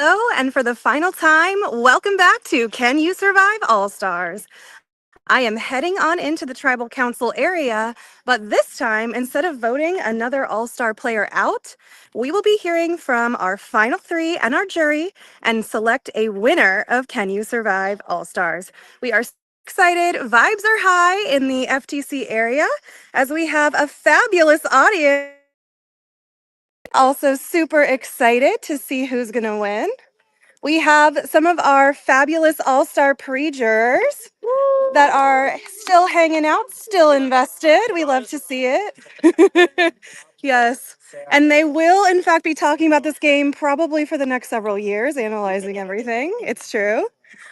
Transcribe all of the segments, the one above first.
Hello, and for the final time, welcome back to Can You Survive All-Stars? I am heading on into the Tribal Council area, but this time, instead of voting another All-Star player out, we will be hearing from our final three and our jury and select a winner of Can You Survive All-Stars. We are excited. Vibes are high in the FTC area as we have a fabulous audience. Also super excited to see who's going to win. We have some of our fabulous all-star pre-jurors that are still hanging out, still invested. We love to see it. Yes. And they will, in fact, be talking about this game probably for the next several years, analyzing everything. It's true.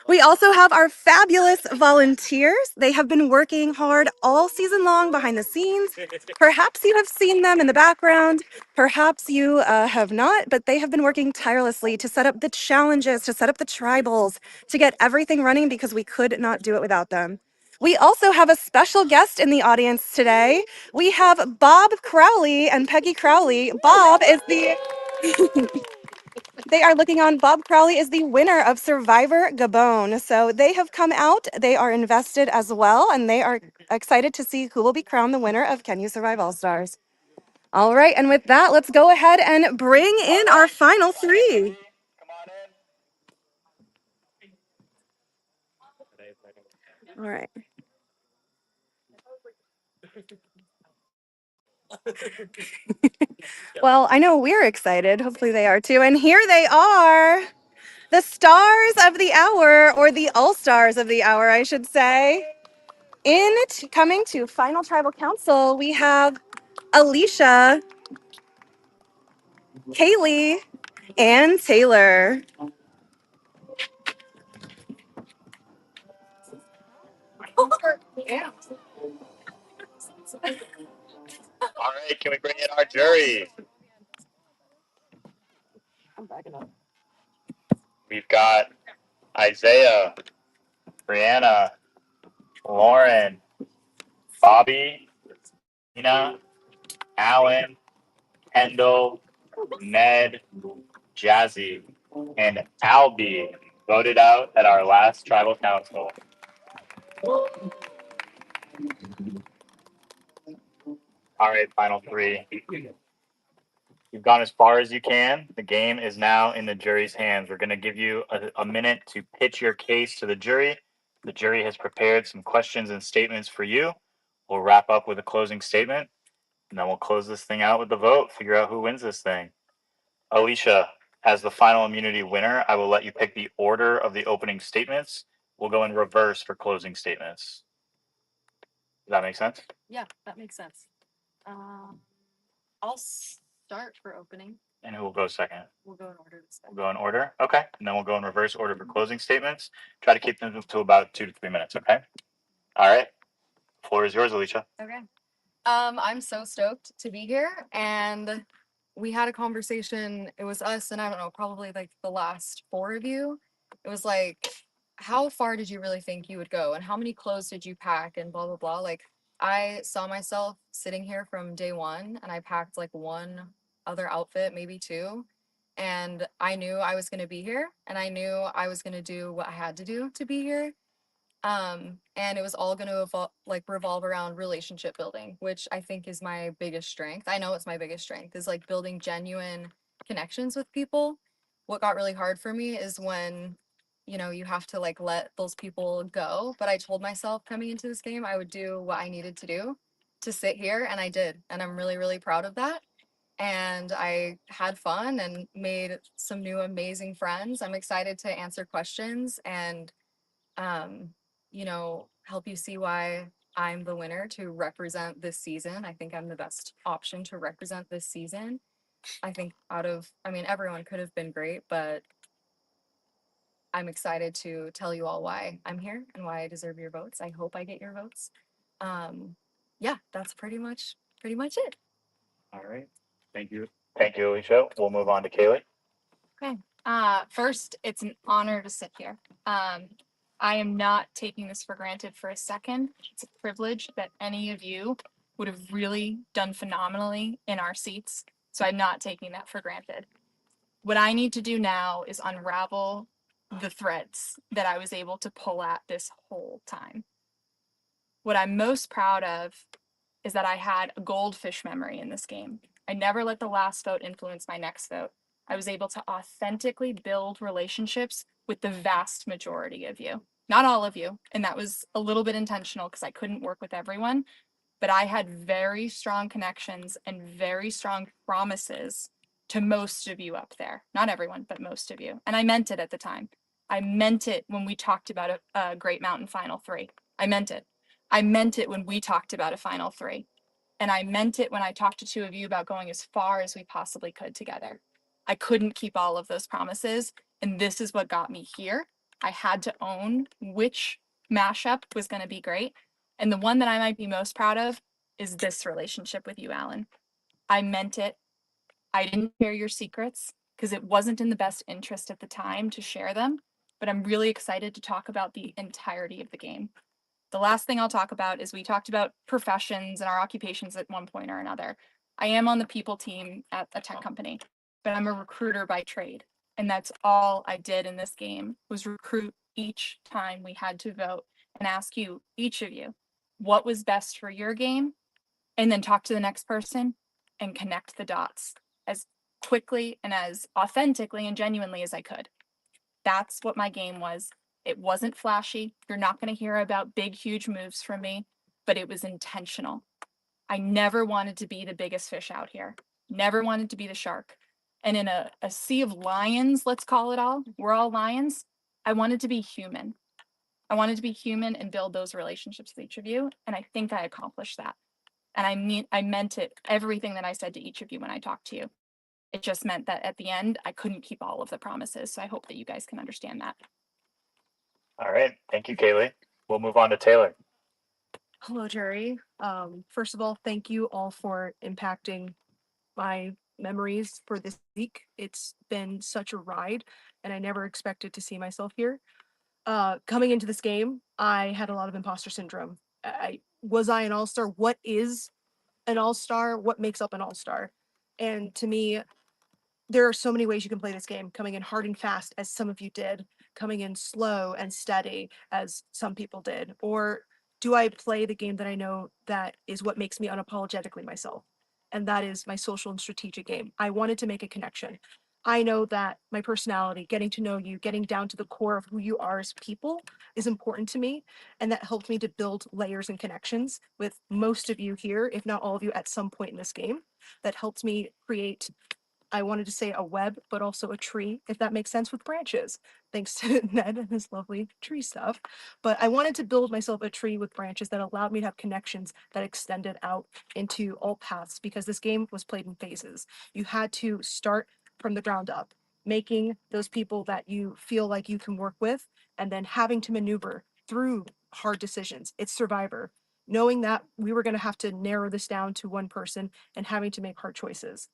We also have our fabulous volunteers. They have been working hard all season long behind the scenes. Perhaps you have seen them in the background. Perhaps you have not, but they have been working tirelessly to set up the challenges, to set up the tribals, to get everything running because we could not do it without them. We also have a special guest in the audience today. We have Bob Crowley and Peggy Crowley. Bob is the they are looking on. Bob Crowley is the winner of Survivor Gabon. So they have come out. They are invested as well, and they are excited to see who will be crowned the winner of Can You Survive All Stars. All right, and with that, let's go ahead and bring in our final three. All right. Well, I know we're excited. Hopefully they are too. And here they are, the stars of the hour, or the all-stars of the hour, I should say. Coming to Final Tribal Council, we have Alicia, Kaylee, and Taylor. All right, can we bring in our jury? We've got Isaiah, Brianna, Lauren, Bobby, Tina, Alan, Kendall, Ned, Jazzy, and Albie voted out at our last tribal council. All right, final three. You've gone as far as you can. The game is now in the jury's hands. We're going to give you a minute to pitch your case to the jury. The jury has prepared some questions and statements for you. We'll wrap up with a closing statement, and then we'll close this thing out with the vote, figure out who wins this thing. Alicia, as the final immunity winner, I will let you pick the order of the opening statements. We'll go in reverse for closing statements. Does that make sense? Yeah, that makes sense. I'll start for opening. And who will go second? We'll go in order this time. We'll go in order. Okay. And then we'll go in reverse order for closing statements. Try to keep them to about 2 to 3 minutes. Okay. All right. Floor is yours, Alicia. Okay. I'm so stoked to be here, and we had a conversation. It was us, and I don't know, probably like the last four of you. It was like, how far did you really think you would go, and how many clothes did you pack, and blah blah blah. Like, I saw myself sitting here from day one, and I packed like one other outfit, maybe two, and I knew I was gonna be here, and I knew I was gonna do what I had to do to be here. And it was all going to revolve around relationship building, which I think is my biggest strength. I know it's my biggest strength, is like building genuine connections with people. What got really hard for me is when, you have to like let those people go. But I told myself coming into this game I would do what I needed to do to sit here, and I did. And I'm really, really proud of that. And I had fun and made some new amazing friends. I'm excited to answer questions and um, help you see why I'm the winner to represent this season. I think I'm the best option to represent this season. I think everyone could have been great, but I'm excited to tell you all why I'm here and why I deserve your votes. I hope I get your votes. Yeah, that's pretty much it. All right. Thank you. Thank you, Alicia. We'll move on to Kaylee. Okay. First, it's an honor to sit here. I am not taking this for granted for a second. It's a privilege that any of you would have really done phenomenally in our seats. So I'm not taking that for granted. What I need to do now is unravel the threads that I was able to pull at this whole time. What I'm most proud of is that I had a goldfish memory in this game. I never let the last vote influence my next vote. I was able to authentically build relationships with the vast majority of you. Not all of you, and that was a little bit intentional because I couldn't work with everyone, but I had very strong connections and very strong promises to most of you up there. Not everyone, but most of you. And I meant it at the time. I meant it when we talked about a Great Mountain Final 3. I meant it. I meant it when we talked about a Final 3. And I meant it when I talked to two of you about going as far as we possibly could together. I couldn't keep all of those promises. And this is what got me here. I had to own which mashup was going to be great. And the one that I might be most proud of is this relationship with you, Alan. I meant it. I didn't share your secrets because it wasn't in the best interest at the time to share them. But I'm really excited to talk about the entirety of the game. The last thing I'll talk about is we talked about professions and our occupations at one point or another. I am on the people team at a tech company, but I'm a recruiter by trade. And that's all I did in this game was recruit each time we had to vote and ask you, each of you, what was best for your game, and then talk to the next person and connect the dots as quickly and as authentically and genuinely as I could. That's what my game was. It wasn't flashy. You're not going to hear about big, huge moves from me, but it was intentional. I never wanted to be the biggest fish out here, never wanted to be the shark. And in a sea of lions, let's call it all, we're all lions. I wanted to be human. I wanted to be human and build those relationships with each of you. And I think I accomplished that. And I meant it, everything that I said to each of you when I talked to you. It just meant that at the end, I couldn't keep all of the promises. So I hope that you guys can understand that. All right. Thank you, Kaylee. We'll move on to Taylor. Hello, Jerry. First of all, thank you all for impacting my memories for this week. It's been such a ride, and I never expected to see myself here. Coming into this game, I had a lot of imposter syndrome. Was I an all-star? What is an all-star? What makes up an all-star? And to me, there are so many ways you can play this game, coming in hard and fast, as some of you did, coming in slow and steady, as some people did, or do I play the game that I know that is what makes me unapologetically myself? And that is my social and strategic game. I wanted to make a connection. I know that my personality, getting to know you, getting down to the core of who you are as people is important to me. And that helped me to build layers and connections with most of you here, if not all of you at some point in this game. That helped me create, I wanted to say a web, but also a tree, if that makes sense, with branches, thanks to Ned and his lovely tree stuff. But I wanted to build myself a tree with branches that allowed me to have connections that extended out into all paths, because this game was played in phases. You had to start from the ground up, making those people that you feel like you can work with, and then having to maneuver through hard decisions. It's Survivor. Knowing that we were going to have to narrow this down to one person and having to make hard choices.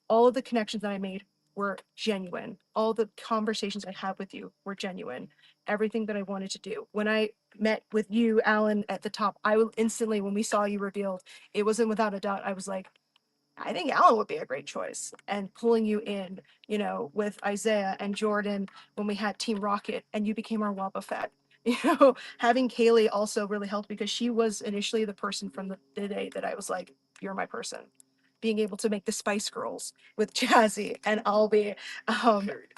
All of the connections that I made were genuine. All the conversations I had with you were genuine. Everything that I wanted to do. When I met with you, Alan, at the top, I will instantly, when we saw you revealed, it wasn't without a doubt. I was like, I think Alan would be a great choice. And pulling you in, with Isaiah and Jordan when we had Team Rocket and you became our Wobba Fett. Having Kaylee also really helped because she was initially the person from the day that I was like, you're my person. Being able to make the Spice Girls with Jazzy and Albie,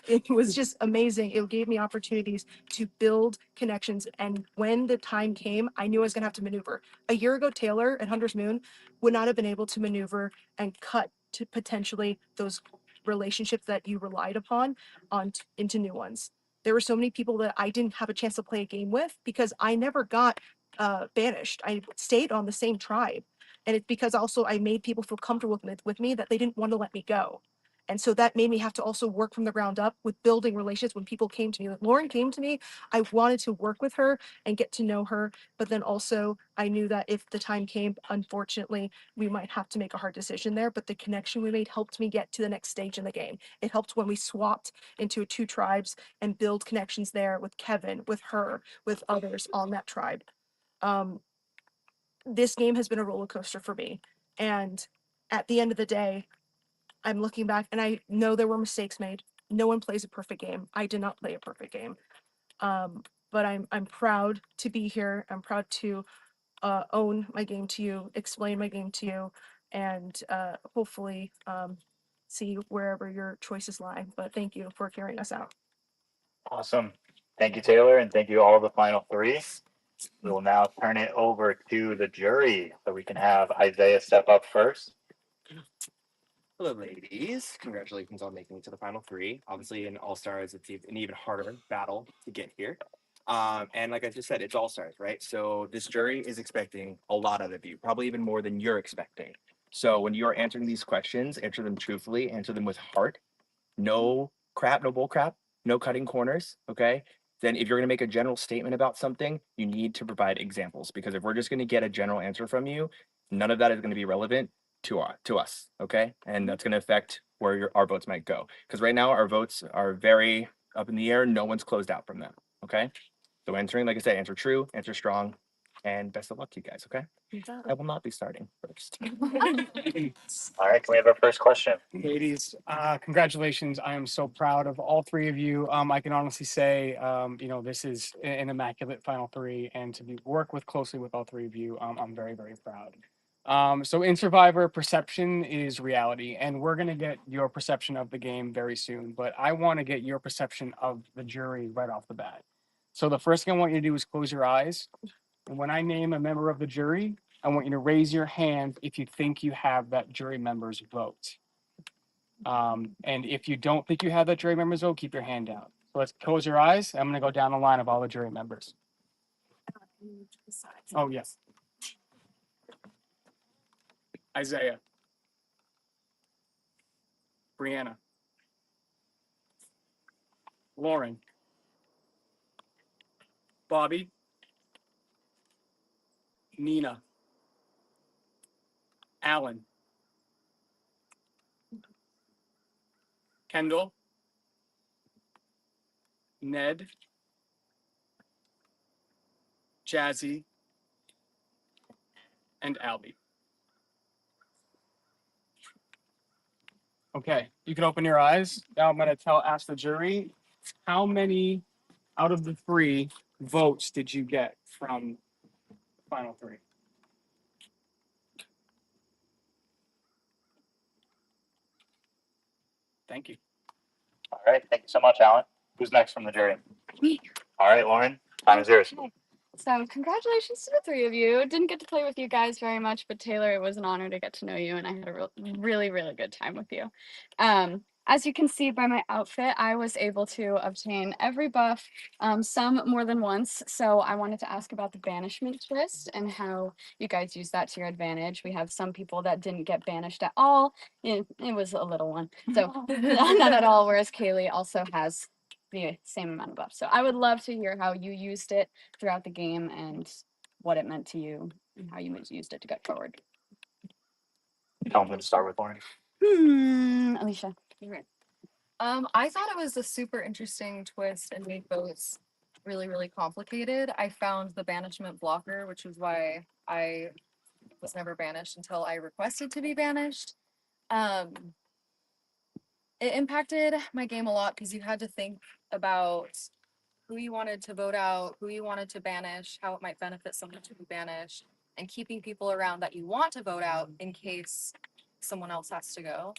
it was just amazing. It gave me opportunities to build connections. And when the time came, I knew I was going to have to maneuver. A year ago, Taylor at Hunter's Moon would not have been able to maneuver and cut to potentially those relationships that you relied upon into new ones. There were so many people that I didn't have a chance to play a game with because I never got banished. I stayed on the same tribe. And it's because also I made people feel comfortable with me that they didn't want to let me go. And so that made me have to also work from the ground up with building relationships. When people came to me, like Lauren came to me, I wanted to work with her and get to know her. But then also I knew that if the time came, unfortunately, we might have to make a hard decision there. But the connection we made helped me get to the next stage in the game. It helped when we swapped into two tribes and build connections there with Kevin, with her, with others on that tribe. This game has been a roller coaster for me. And at the end of the day, I'm looking back and I know there were mistakes made. no one plays a perfect game. I did not play a perfect game. But I'm proud to be here. I'm proud to own my game to you, explain my game to you, and hopefully see wherever your choices lie. But thank you for carrying us out. Awesome. Thank you, Taylor, and thank you all of the final three. We will now turn it over to the jury so we can have Isaiah step up first. Hello, ladies. Congratulations on making it to the final three. Obviously, in All Stars, it's an even harder battle to get here. And like I just said, it's All Stars, right? So this jury is expecting a lot out of you, probably even more than you're expecting. So when you're answering these questions, answer them truthfully, answer them with heart. No crap, no bull crap, no cutting corners. Okay. Then if you're going to make a general statement about something, you need to provide examples, because if we're just going to get a general answer from you, none of that is going to be relevant to us. Okay. And that's going to affect where our votes might go. Because right now our votes are very up in the air. No one's closed out from them. Okay. So answering, like I said, answer true, answer strong, and best of luck to you guys. Okay. I will not be starting first. All right, can we have our first question? Ladies, congratulations. I am so proud of all three of you. I can honestly say, this is an immaculate final three, and to work with closely with all three of you, I'm very, very proud. So in Survivor, perception is reality, and we're going to get your perception of the game very soon, but I want to get your perception of the jury right off the bat. So the first thing I want you to do is close your eyes. And when I name a member of the jury, I want you to raise your hand if you think you have that jury member's vote. And if you don't think you have that jury member's vote, keep your hand down. So let's close your eyes. I'm going to go down the line of all the jury members. Oh, yes. Isaiah. Brianna. Lauren. Bobby. Nina. Alan. Kendall. Ned. Jazzy. And Albie. Okay, you can open your eyes. Now I'm going to ask the jury, how many out of the three votes did you get from the final three? Thank you. All right, thank you so much, Alan. Who's next from the jury? Me. All right, Lauren, time is yours. Okay. So congratulations to the three of you. Didn't get to play with you guys very much, but Taylor, it was an honor to get to know you, and I had a really, really good time with you. As you can see by my outfit, I was able to obtain every buff, some more than once. So I wanted to ask about the banishment twist and how you guys use that to your advantage. We have some people that didn't get banished at all. It was a little one, so none at all. Whereas Kaylee also has the same amount of buff. So I would love to hear how you used it throughout the game and what it meant to you and how you used it to get forward. Tell them to start with Lauren. Alicia. You're right. I thought it was a super interesting twist and made votes really, really complicated. I found the banishment blocker, which is why I was never banished until I requested to be banished. It impacted my game a lot because you had to think about who you wanted to vote out, who you wanted to banish, how it might benefit someone to be banished, and keeping people around that you want to vote out in case someone else has to go.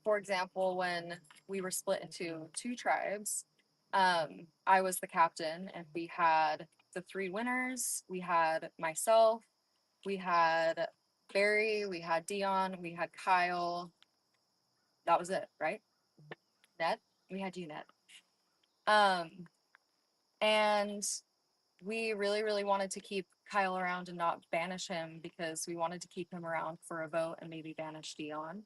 For example, when we were split into two tribes, I was the captain, and we had the three winners. We had myself, we had Barry, we had Dion, we had Kyle. That was it, right? Ned? We had you, Ned. And we really, really wanted to keep Kyle around and not banish him because we wanted to keep him around for a vote and maybe banish Dion.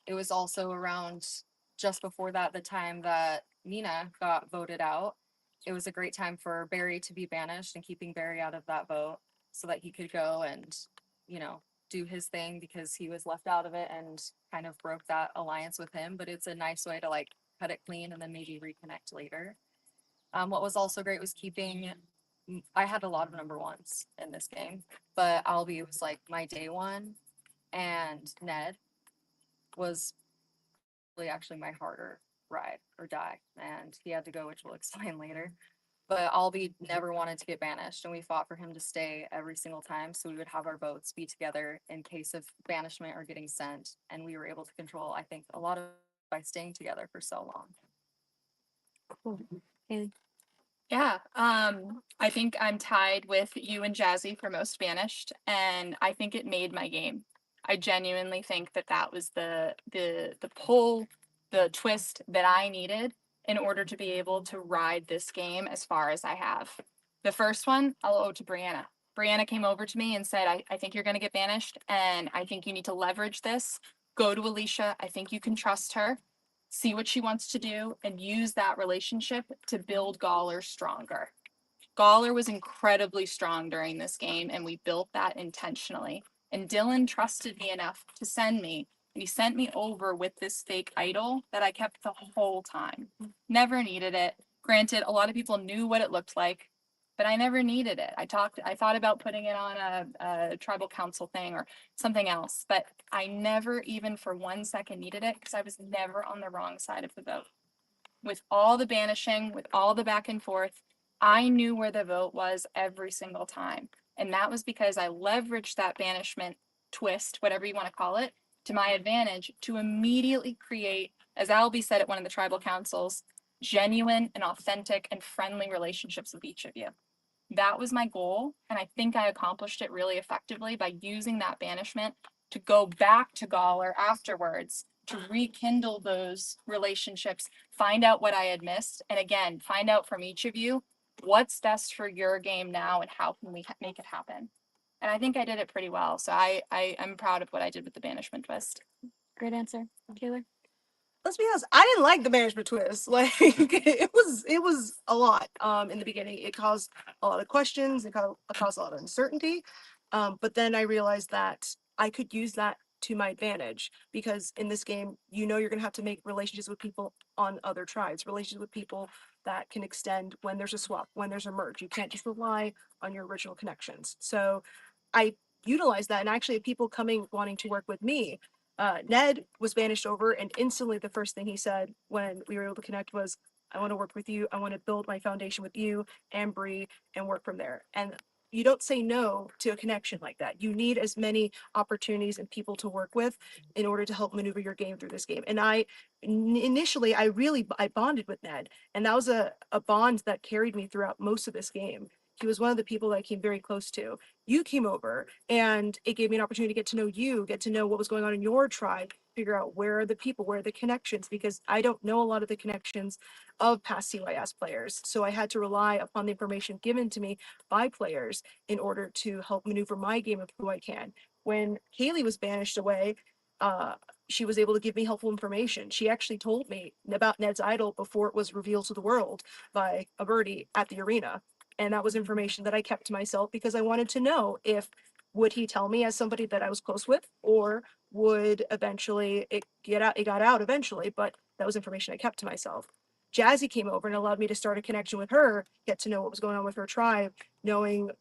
It was also around just before that, the time that Nina got voted out. It was a great time for Barry to be banished and keeping Barry out of that vote so that he could go and, do his thing because he was left out of it and kind of broke that alliance with him. But it's a nice way to cut it clean and then maybe reconnect later. What was also great was I had a lot of number ones in this game, but Albie was my day one, and Ned was actually my harder ride or die, and he had to go, which we'll explain later. But Albie never wanted to get banished, and we fought for him to stay every single time. So we would have our votes be together in case of banishment or getting sent, and we were able to control, I think, a lot of by staying together for so long. Cool. Haley. Yeah, I think I'm tied with you and Jazzy for most banished, and I think it made my game. I genuinely think that that was the pull, the twist that I needed in order to be able to ride this game as far as I have. The first one, I'll owe to Brianna. Brianna came over to me and said, I think you're going to get banished, and I think you need to leverage this. Go to Alicia. I think you can trust her, see what she wants to do, and use that relationship to build Gawler stronger. Gawler was incredibly strong during this game, and we built that intentionally. And Dylan trusted me enough to send me. And he sent me over with this fake idol that I kept the whole time. Never needed it. Granted, a lot of people knew what it looked like, but I never needed it. I thought about putting it on a tribal council thing or something else, but I never even for 1 second needed it because I was never on the wrong side of the vote. With all the banishing, with all the back and forth, I knew where the vote was every single time. And that was because I leveraged that banishment twist, whatever you want to call it, to my advantage to immediately create, as Albie said at one of the tribal councils, genuine and authentic and friendly relationships with each of you. That was my goal, and I think I accomplished it really effectively by using that banishment to go back to Gawler afterwards to rekindle those relationships, find out what I had missed, and again, find out from each of you what's best for your game now and how can we make it happen. And I think I did it pretty well, so I'm proud of what I did with the banishment twist. Great answer. Taylor. Let's be honest, I didn't like the management twist. Like it was a lot in the beginning. It caused a lot of questions, it caused a lot of uncertainty. But then I realized that I could use that to my advantage because in this game, you're gonna have to make relationships with people on other tribes, relationships with people that can extend when there's a swap, when there's a merge. You can't just rely on your original connections. So I utilized that and actually people coming wanting to work with me. Ned was banished over, and instantly the first thing he said when we were able to connect was, "I want to work with you. I want to build my foundation with you and Bree and work from there." And you don't say no to a connection like that. You need as many opportunities and people to work with in order to help maneuver your game through this game. And initially I bonded with Ned, and that was a bond that carried me throughout most of this game. He was one of the people that I came very close to. You came over and it gave me an opportunity to get to know you, get to know what was going on in your tribe, figure out where are the people, where are the connections, because I don't know a lot of the connections of past CYS players. So I had to rely upon the information given to me by players in order to help maneuver my game of who I can. When Kaylee was banished away, she was able to give me helpful information. She actually told me about Ned's idol before it was revealed to the world by a birdie at the arena. And that was information that I kept to myself because I wanted to know if would he tell me as somebody that I was close with, or would eventually it got out eventually, but that was information I kept to myself. Jazzy came over and allowed me to start a connection with her, get to know what was going on with her tribe, knowing,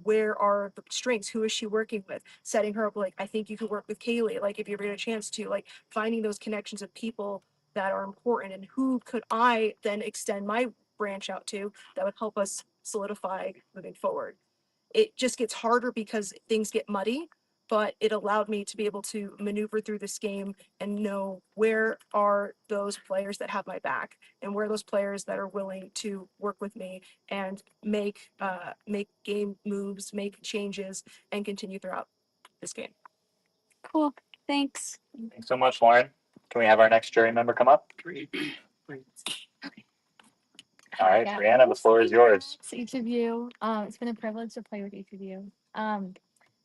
where are the strengths, who is she working with, setting her up like, I think you could work with Kaylee, like if you ever get a chance to, like finding those connections of people that are important and who could I then extend my branch out to that would help us solidify moving forward. It just gets harder because things get muddy, but it allowed me to be able to maneuver through this game and know where are those players that have my back and where are those players that are willing to work with me and make game moves, make changes, and continue throughout this game. Cool. Thanks. Thanks so much, Lauren. Can we have our next jury member come up? All right, Yeah. Brianna, the floor is yours. To each of you. It's been a privilege to play with each of you.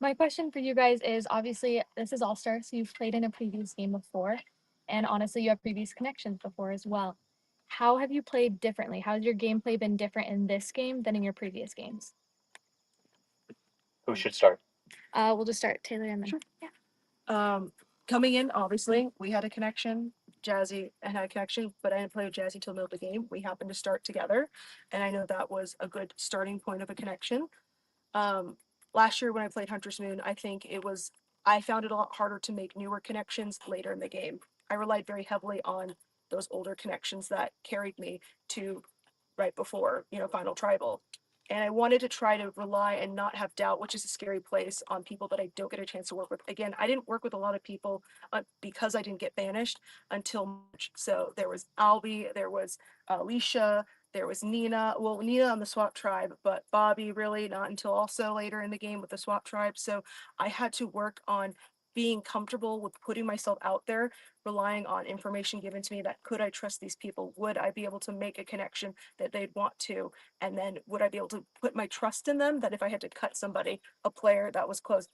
My question for you guys is, obviously this is All Star, so you've played in a previous game before, and honestly you have previous connections before as well. How have you played differently? How has your gameplay been different in this game than in your previous games? Who should start? We'll just start Taylor and then. Sure. Coming in, obviously, we had a connection. Jazzy had a connection, but I didn't play with Jazzy till the middle of the game. We happened to start together, and I know that was a good starting point of a connection. Last year when I played Hunter's Moon, I found it a lot harder to make newer connections later in the game. I relied very heavily on those older connections that carried me to right before, final tribal. And I wanted to try to rely and not have doubt, which is a scary place, on people that I don't get a chance to work with. Again, I didn't work with a lot of people because I didn't get banished until March. So there was Albie, there was Alicia, there was Nina. Well, Nina on the swap tribe, but Bobby really not until also later in the game with the swap tribe. So I had to work on being comfortable with putting myself out there, relying on information given to me that could I trust these people? Would I be able to make a connection that they'd want to? And then would I be able to put my trust in them that if I had to cut somebody, a player that was close,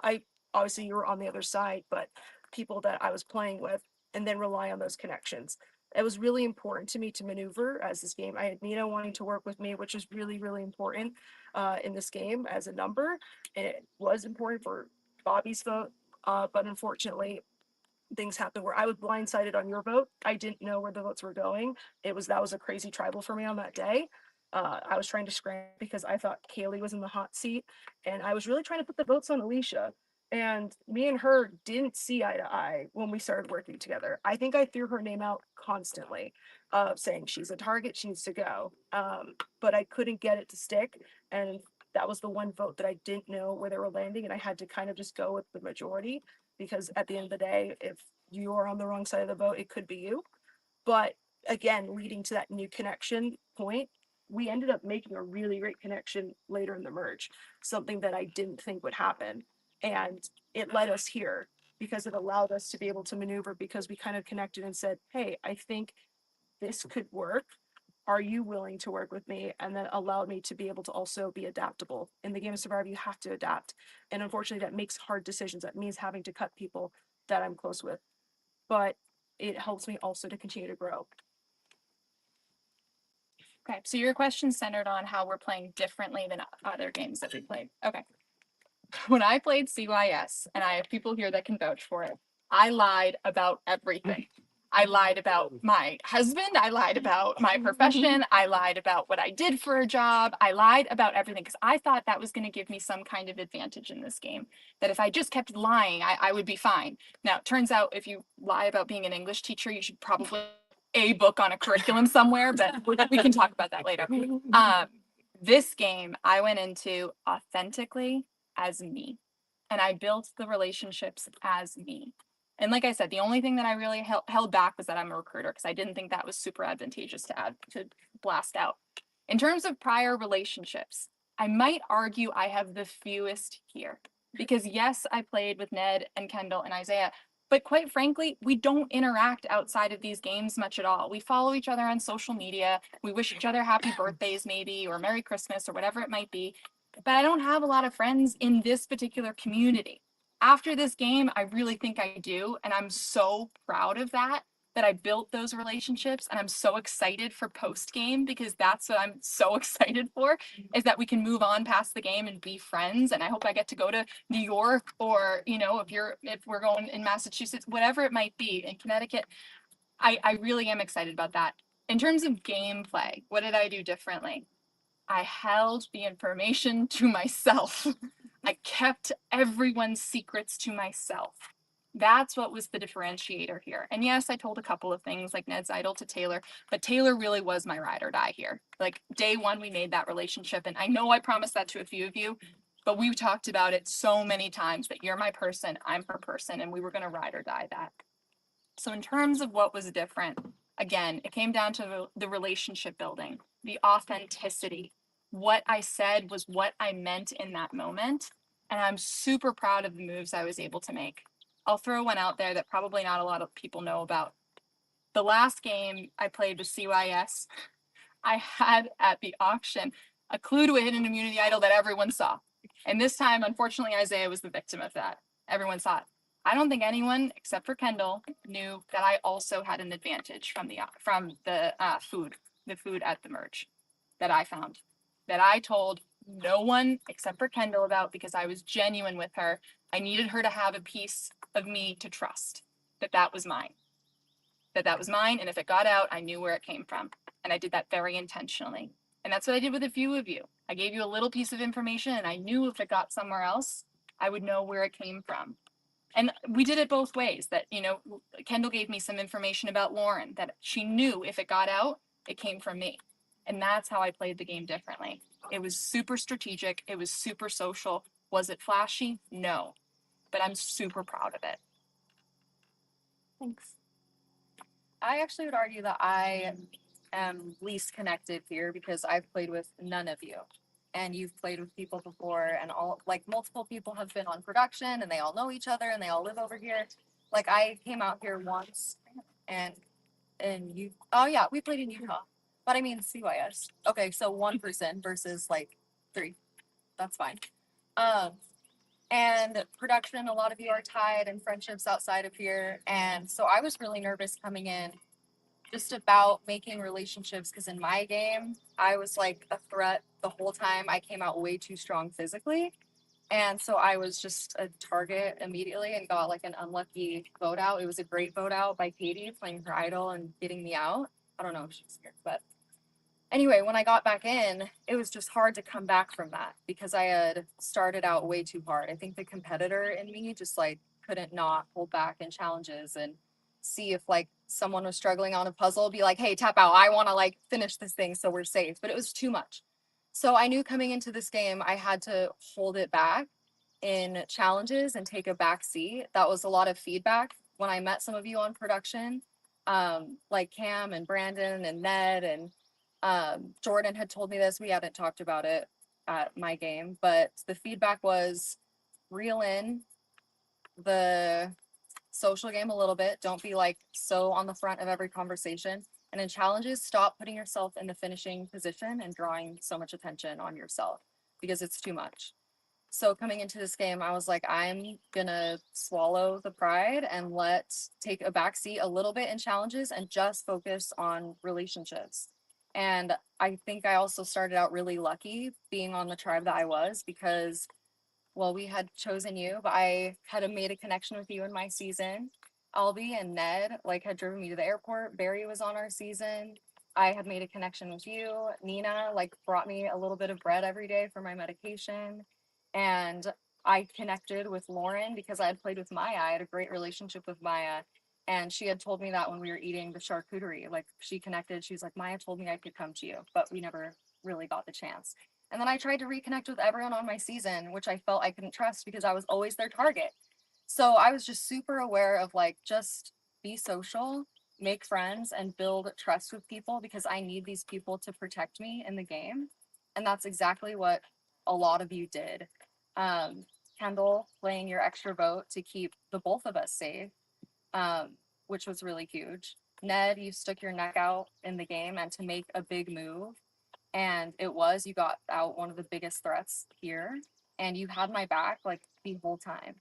obviously you were on the other side, but people that I was playing with, and then rely on those connections. It was really important to me to maneuver as this game. I had Nina wanting to work with me, which was really, really important in this game as a number. And it was important for Bobby's vote. But unfortunately, things happened where I was blindsided on your vote. I didn't know where the votes were going. That was a crazy tribal for me on that day. I was trying to scramble because I thought Kaylee was in the hot seat, and I was really trying to put the votes on Alicia. And me and her didn't see eye to eye when we started working together. I think I threw her name out constantly, saying she's a target, she needs to go. But I couldn't get it to stick, and that was the one vote that I didn't know where they were landing, and I had to kind of just go with the majority because at the end of the day, if you are on the wrong side of the boat, it could be you. But again, leading to that new connection point, we ended up making a really great connection later in the merge, something that I didn't think would happen. And it led us here because it allowed us to be able to maneuver because we kind of connected and said, hey, I think this could work. Are you willing to work with me? And then allowed me to be able to also be adaptable. In the game of Survivor, you have to adapt. And unfortunately, that makes hard decisions. That means having to cut people that I'm close with. But it helps me also to continue to grow. Okay, so your question centered on how we're playing differently than other games that we played. Okay. When I played CYS, and I have people here that can vouch for it, I lied about everything. I lied about my husband. I lied about my profession. I lied about what I did for a job. I lied about everything because I thought that was going to give me some kind of advantage in this game. That if I just kept lying, I would be fine. Now, it turns out if you lie about being an English teacher, you should probably a book on a curriculum somewhere, but we can talk about that later. This game, I went into authentically as me, and I built the relationships as me. And like I said, the only thing that I really held back was that I'm a recruiter because I didn't think that was super advantageous to blast out. In terms of prior relationships, I might argue I have the fewest here because yes, I played with Ned and Kendall and Isaiah, but quite frankly, we don't interact outside of these games much at all. We follow each other on social media. We wish each other happy birthdays, maybe, or Merry Christmas, or whatever it might be. But I don't have a lot of friends in this particular community. After this game, I really think I do. And I'm so proud of that I built those relationships. And I'm so excited for post game because that's what I'm so excited for is that we can move on past the game and be friends. And I hope I get to go to New York or, if we're going in Massachusetts, whatever it might be in Connecticut. I really am excited about that. In terms of gameplay, what did I do differently? I held the information to myself. I kept everyone's secrets to myself. That's what was the differentiator here. And yes, I told a couple of things like Ned's idol to Taylor, but Taylor really was my ride or die here. Like day one, we made that relationship. And I know I promised that to a few of you, but we've talked about it so many times that you're my person, I'm her person, and we were going to ride or die that. So in terms of what was different, again, it came down to the relationship building, the authenticity. What I said was what I meant in that moment. And I'm super proud of the moves I was able to make. I'll throw one out there that probably not a lot of people know about. The last game I played with CYS, I had at the auction a clue to a hidden immunity idol that everyone saw. And this time, unfortunately, Isaiah was the victim of that. Everyone saw it. I don't think anyone except for Kendall knew that I also had an advantage from the food at the merge that I found, that I told no one except for Kendall about because I was genuine with her. I needed her to have a piece of me to trust that was mine. That was mine, and if it got out, I knew where it came from. And I did that very intentionally. And that's what I did with a few of you. I gave you a little piece of information, and I knew if it got somewhere else, I would know where it came from. And we did it both ways. That, you know, Kendall gave me some information about Lauren that she knew if it got out, it came from me. And that's how I played the game differently. It was super strategic. It was super social. Was it flashy? No. But I'm super proud of it. Thanks. I actually would argue that I am least connected here because I've played with none of you. And you've played with people before, and all like multiple people have been on production and they all know each other and they all live over here. Like I came out here once and you oh yeah, we played in Utah. But I mean CYS. Okay, so one person versus like three. That's fine. Um and production, a lot of you are tied and friendships outside of here. And so I was really nervous coming in just about making relationships because in my game, I was like a threat the whole time. I came out way too strong physically. And so I was just a target immediately and got like an unlucky vote out. It was a great vote out by Katie playing her idol and getting me out. I don't know if she's here, but anyway, when I got back in, it was just hard to come back from that because I had started out way too hard. I think the competitor in me just like couldn't not hold back in challenges and see if like someone was struggling on a puzzle, be like, hey, tap out. I want to like finish this thing so we're safe. But it was too much. So I knew coming into this game, I had to hold it back in challenges and take a back seat. That was a lot of feedback when I met some of you on production, like Cam and Brandon and Ned and Jordan had told me this. We hadn't talked about it at my game, but the feedback was reel in the social game a little bit. Don't be like so on the front of every conversation. And in challenges, stop putting yourself in the finishing position and drawing so much attention on yourself because it's too much. So coming into this game, I was like, I'm gonna swallow the pride and take a backseat a little bit in challenges and just focus on relationships. And I think I also started out really lucky being on the tribe that I was because well, we had chosen you, but I had made a connection with you in my season. Albie and Ned like had driven me to the airport. Barry was on our season. I had made a connection with you. Nina like brought me a little bit of bread every day for my medication. And I connected with Lauren because I had played with Maya. I had a great relationship with Maya. And she had told me that when we were eating the charcuterie, like she connected. She was like, Maya told me I could come to you, but we never really got the chance. And then I tried to reconnect with everyone on my season, which I felt I couldn't trust because I was always their target. So I was just super aware of like, just be social, make friends, and build trust with people because I need these people to protect me in the game. And that's exactly what a lot of you did. Kendall playing your extra vote to keep the both of us safe, um, which was really huge. Ned, you stuck your neck out in the game and to make a big move and you got out one of the biggest threats here and you had my back like the whole time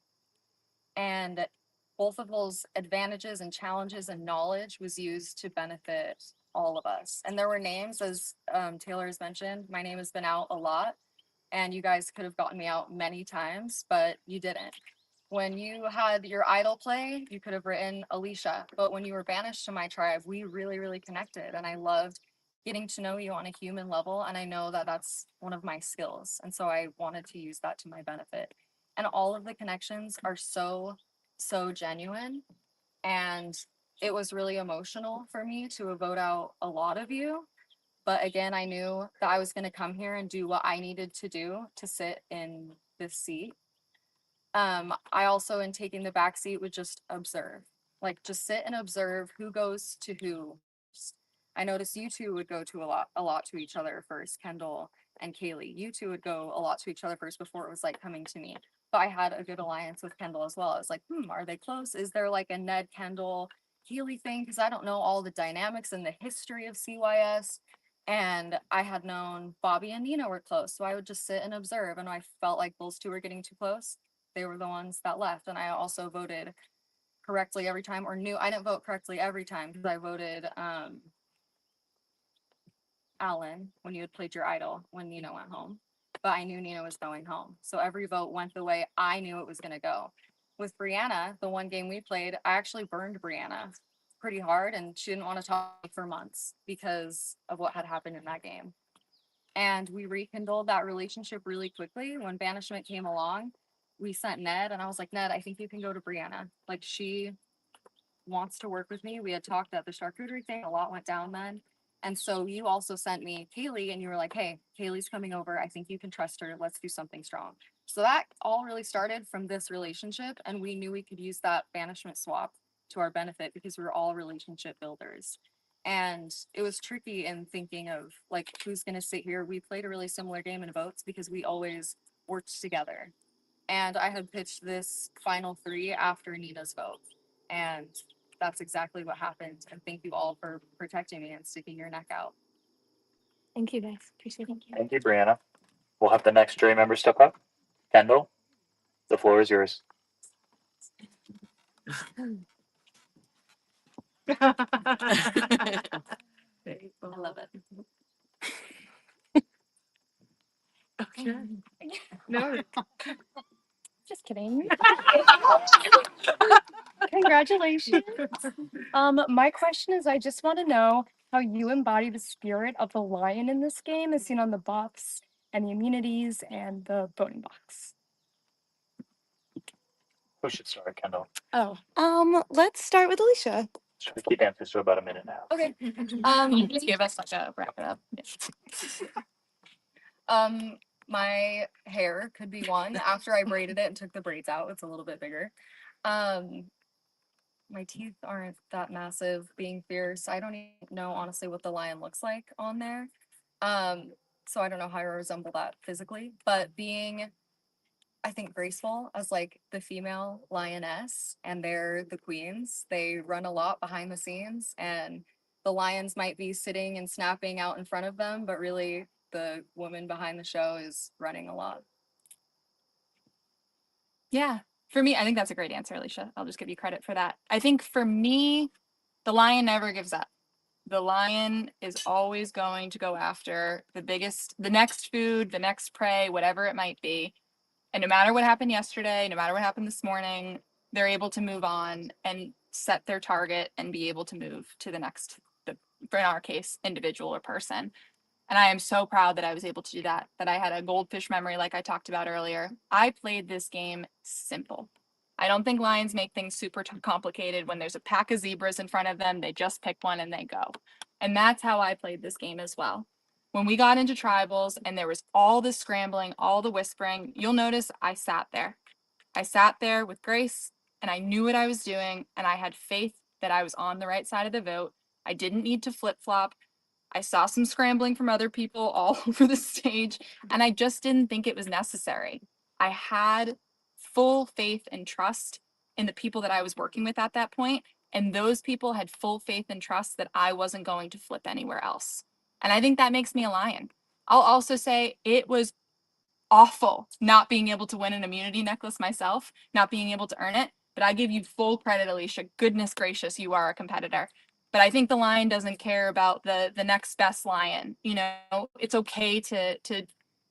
and both of those advantages and challenges and knowledge was used to benefit all of us and there were names as Taylor has mentioned, my name has been out a lot and you guys could have gotten me out many times but you didn't. When you had your idol play you could have written Alicia, but when you were banished to my tribe we really connected and I loved getting to know you on a human level and I know that that's one of my skills and so I wanted to use that to my benefit and all of the connections are so genuine and it was really emotional for me to vote out a lot of you but again I knew that I was going to come here and do what I needed to do to sit in this seat. I also in taking the back seat would just observe, like just sit and observe who goes to who. I noticed you two would go to a lot to each other first, Kendall and Kaylee. You two would go a lot to each other first before it was like coming to me. But I had a good alliance with Kendall as well. I was like, are they close? Is there like a Ned Kendall Keely thing? Because I don't know all the dynamics and the history of CYS. And I had known Bobby and Nina were close. So I would just sit and observe. And I felt like those two were getting too close. They were the ones that left. And I also voted correctly every time or knew I didn't vote correctly every time because I voted Alan when you had played your idol when Nina went home. But I knew Nina was going home. So every vote went the way I knew it was going to go. With Brianna, the one game we played, I actually burned Brianna pretty hard and she didn't want to talk to me for months because of what had happened in that game. And we rekindled that relationship really quickly when banishment came along. we sent Ned, and I was like, Ned, I think you can go to Brianna. Like, she wants to work with me. We had talked at the charcuterie thing. A lot went down then. And so you also sent me Kaylee, and you were like, hey, Kaylee's coming over. I think you can trust her. Let's do something strong. So that all really started from this relationship. And we knew we could use that banishment swap to our benefit because we were all relationship builders. And it was tricky in thinking of like who's going to sit here. We played a really similar game in votes because we always worked together. And I had pitched this final three after Nina's vote. And that's exactly what happened. And thank you all for protecting me and sticking your neck out. Thank you guys. Appreciate it. Thank you, Brianna. We'll have the next jury member step up. Kendall, the floor is yours. I love it. Okay. No. Just kidding. Congratulations. My question is, I just want to know how you embody the spirit of the lion in this game, as seen on the buffs and the immunities and the voting box. Who should start, Kendall? Oh, let's start with Alicia. Should we keep answers to about a minute now? Okay. Just give us like a wrap it up. My hair could be one. After I braided it and took the braids out, it's a little bit bigger. My teeth aren't that massive. Being fierce, I don't even know honestly what the lion looks like on there. So I don't know how I resemble that physically, but being, I think, graceful as like the female lioness, and they're the queens. They run a lot behind the scenes, and the lions might be sitting and snapping out in front of them, but really the woman behind the show is running a lot. Yeah. For me, I think that's a great answer, Alicia. I'll just give you credit for that. I think for me, the lion never gives up. The lion is always going to go after the next food, the next prey, whatever it might be. And no matter what happened yesterday, no matter what happened this morning, they're able to move on and set their target and be able to move to the next, for in our case, individual or person. And I am so proud that I was able to do that, that I had a goldfish memory like I talked about earlier. I played this game simple. I don't think lions make things super complicated. When there's a pack of zebras in front of them, they just pick one and they go. And that's how I played this game as well. When we got into tribals and there was all the scrambling, all the whispering, you'll notice I sat there. I sat there with grace and I knew what I was doing and I had faith that I was on the right side of the vote. I didn't need to flip flop. I saw some scrambling from other people all over the stage, and I just didn't think it was necessary. I had full faith and trust in the people that I was working with at that point, and those people had full faith and trust that I wasn't going to flip anywhere else. And I think that makes me a lion. I'll also say it was awful not being able to win an immunity necklace myself, not being able to earn it. But I give you full credit, Alicia. Goodness gracious, you are a competitor. But I think the lion doesn't care about the next best lion. You know, it's okay to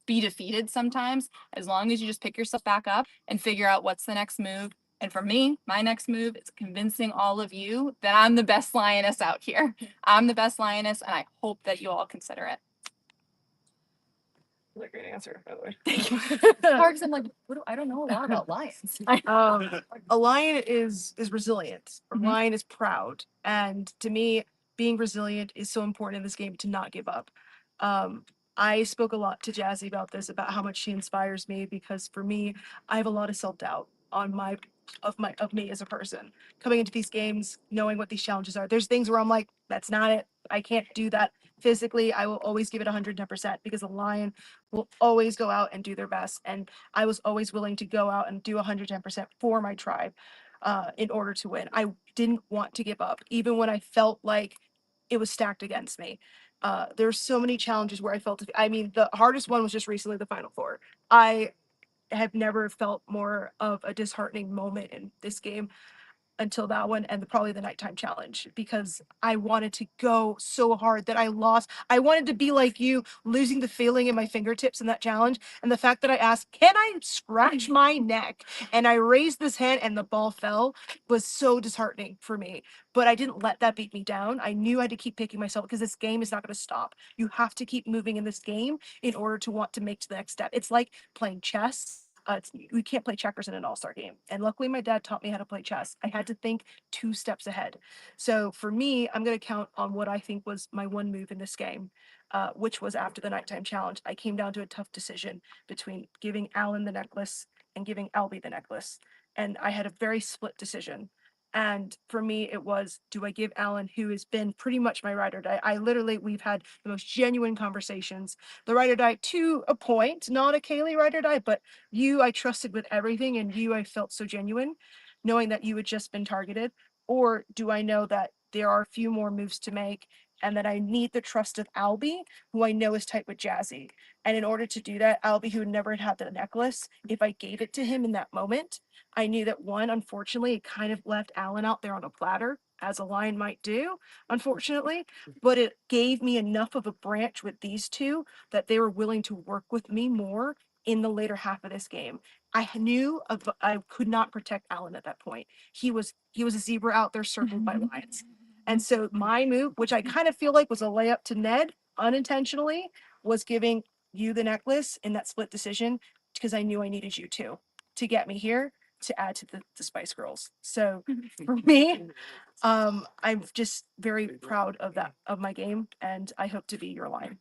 be defeated sometimes, as long as you just pick yourself back up and figure out what's the next move. And for me, my next move is convincing all of you that I'm the best lioness out here. I'm the best lioness, and I hope that you all consider it. That's a great answer, by the way. Parks, I'm like, I don't know a lot about lions. A lion is resilient. A Mhm. lion is proud, and to me, being resilient is so important in this game to not give up. I spoke a lot to Jazzy about this, about how much she inspires me, because for me, I have a lot of self doubt on of me as a person coming into these games, knowing what these challenges are. There's things where I'm like, that's not it. I can't do that physically. I will always give it 110% because a lion will always go out and do their best. And I was always willing to go out and do 110% for my tribe in order to win. I didn't want to give up, even when I felt like it was stacked against me. There's so many challenges where I felt, I mean, the hardest one was just recently the Final Four. I have never felt more of a disheartening moment in this game until that one and probably the nighttime challenge, because I wanted to go so hard that I lost. I wanted to be like you, losing the feeling in my fingertips in that challenge. And the fact that I asked, can I scratch my neck? And I raised this hand and the ball fell was so disheartening for me. But I didn't let that beat me down. I knew I had to keep picking myself because this game is not going to stop. You have to keep moving in this game in order to want to make to the next step. It's like playing chess. We can't play checkers in an all-star game. And luckily my dad taught me how to play chess. I had to think 2 steps ahead. So for me, I'm going to count on what I think was my one move in this game, which was after the nighttime challenge. I came down to a tough decision between giving Alan the necklace and giving Albie the necklace. And I had a very split decision. And for me, it was, do I give Alan, who has been pretty much my ride or die? We've had the most genuine conversations. The ride or die to a point, not a Kaylee ride or die, but you, I trusted with everything, and you, I felt so genuine, knowing that you had just been targeted. Or do I know that there are a few more moves to make and that I need the trust of Albie, who I know is tight with Jazzy? And in order to do that, Albie, who never had the necklace, if I gave it to him in that moment, I knew that one, unfortunately, it kind of left Alan out there on a platter, as a lion might do, unfortunately, but it gave me enough of a branch with these two that they were willing to work with me more in the later half of this game. I could not protect Alan at that point. He was a zebra out there circled by lions. And so my move, which I kind of feel like was a layup to Ned unintentionally, was giving you the necklace in that split decision because I knew I needed you too to get me here to add to the Spice Girls. So for me, I'm just very proud of my game, and I hope to be your line.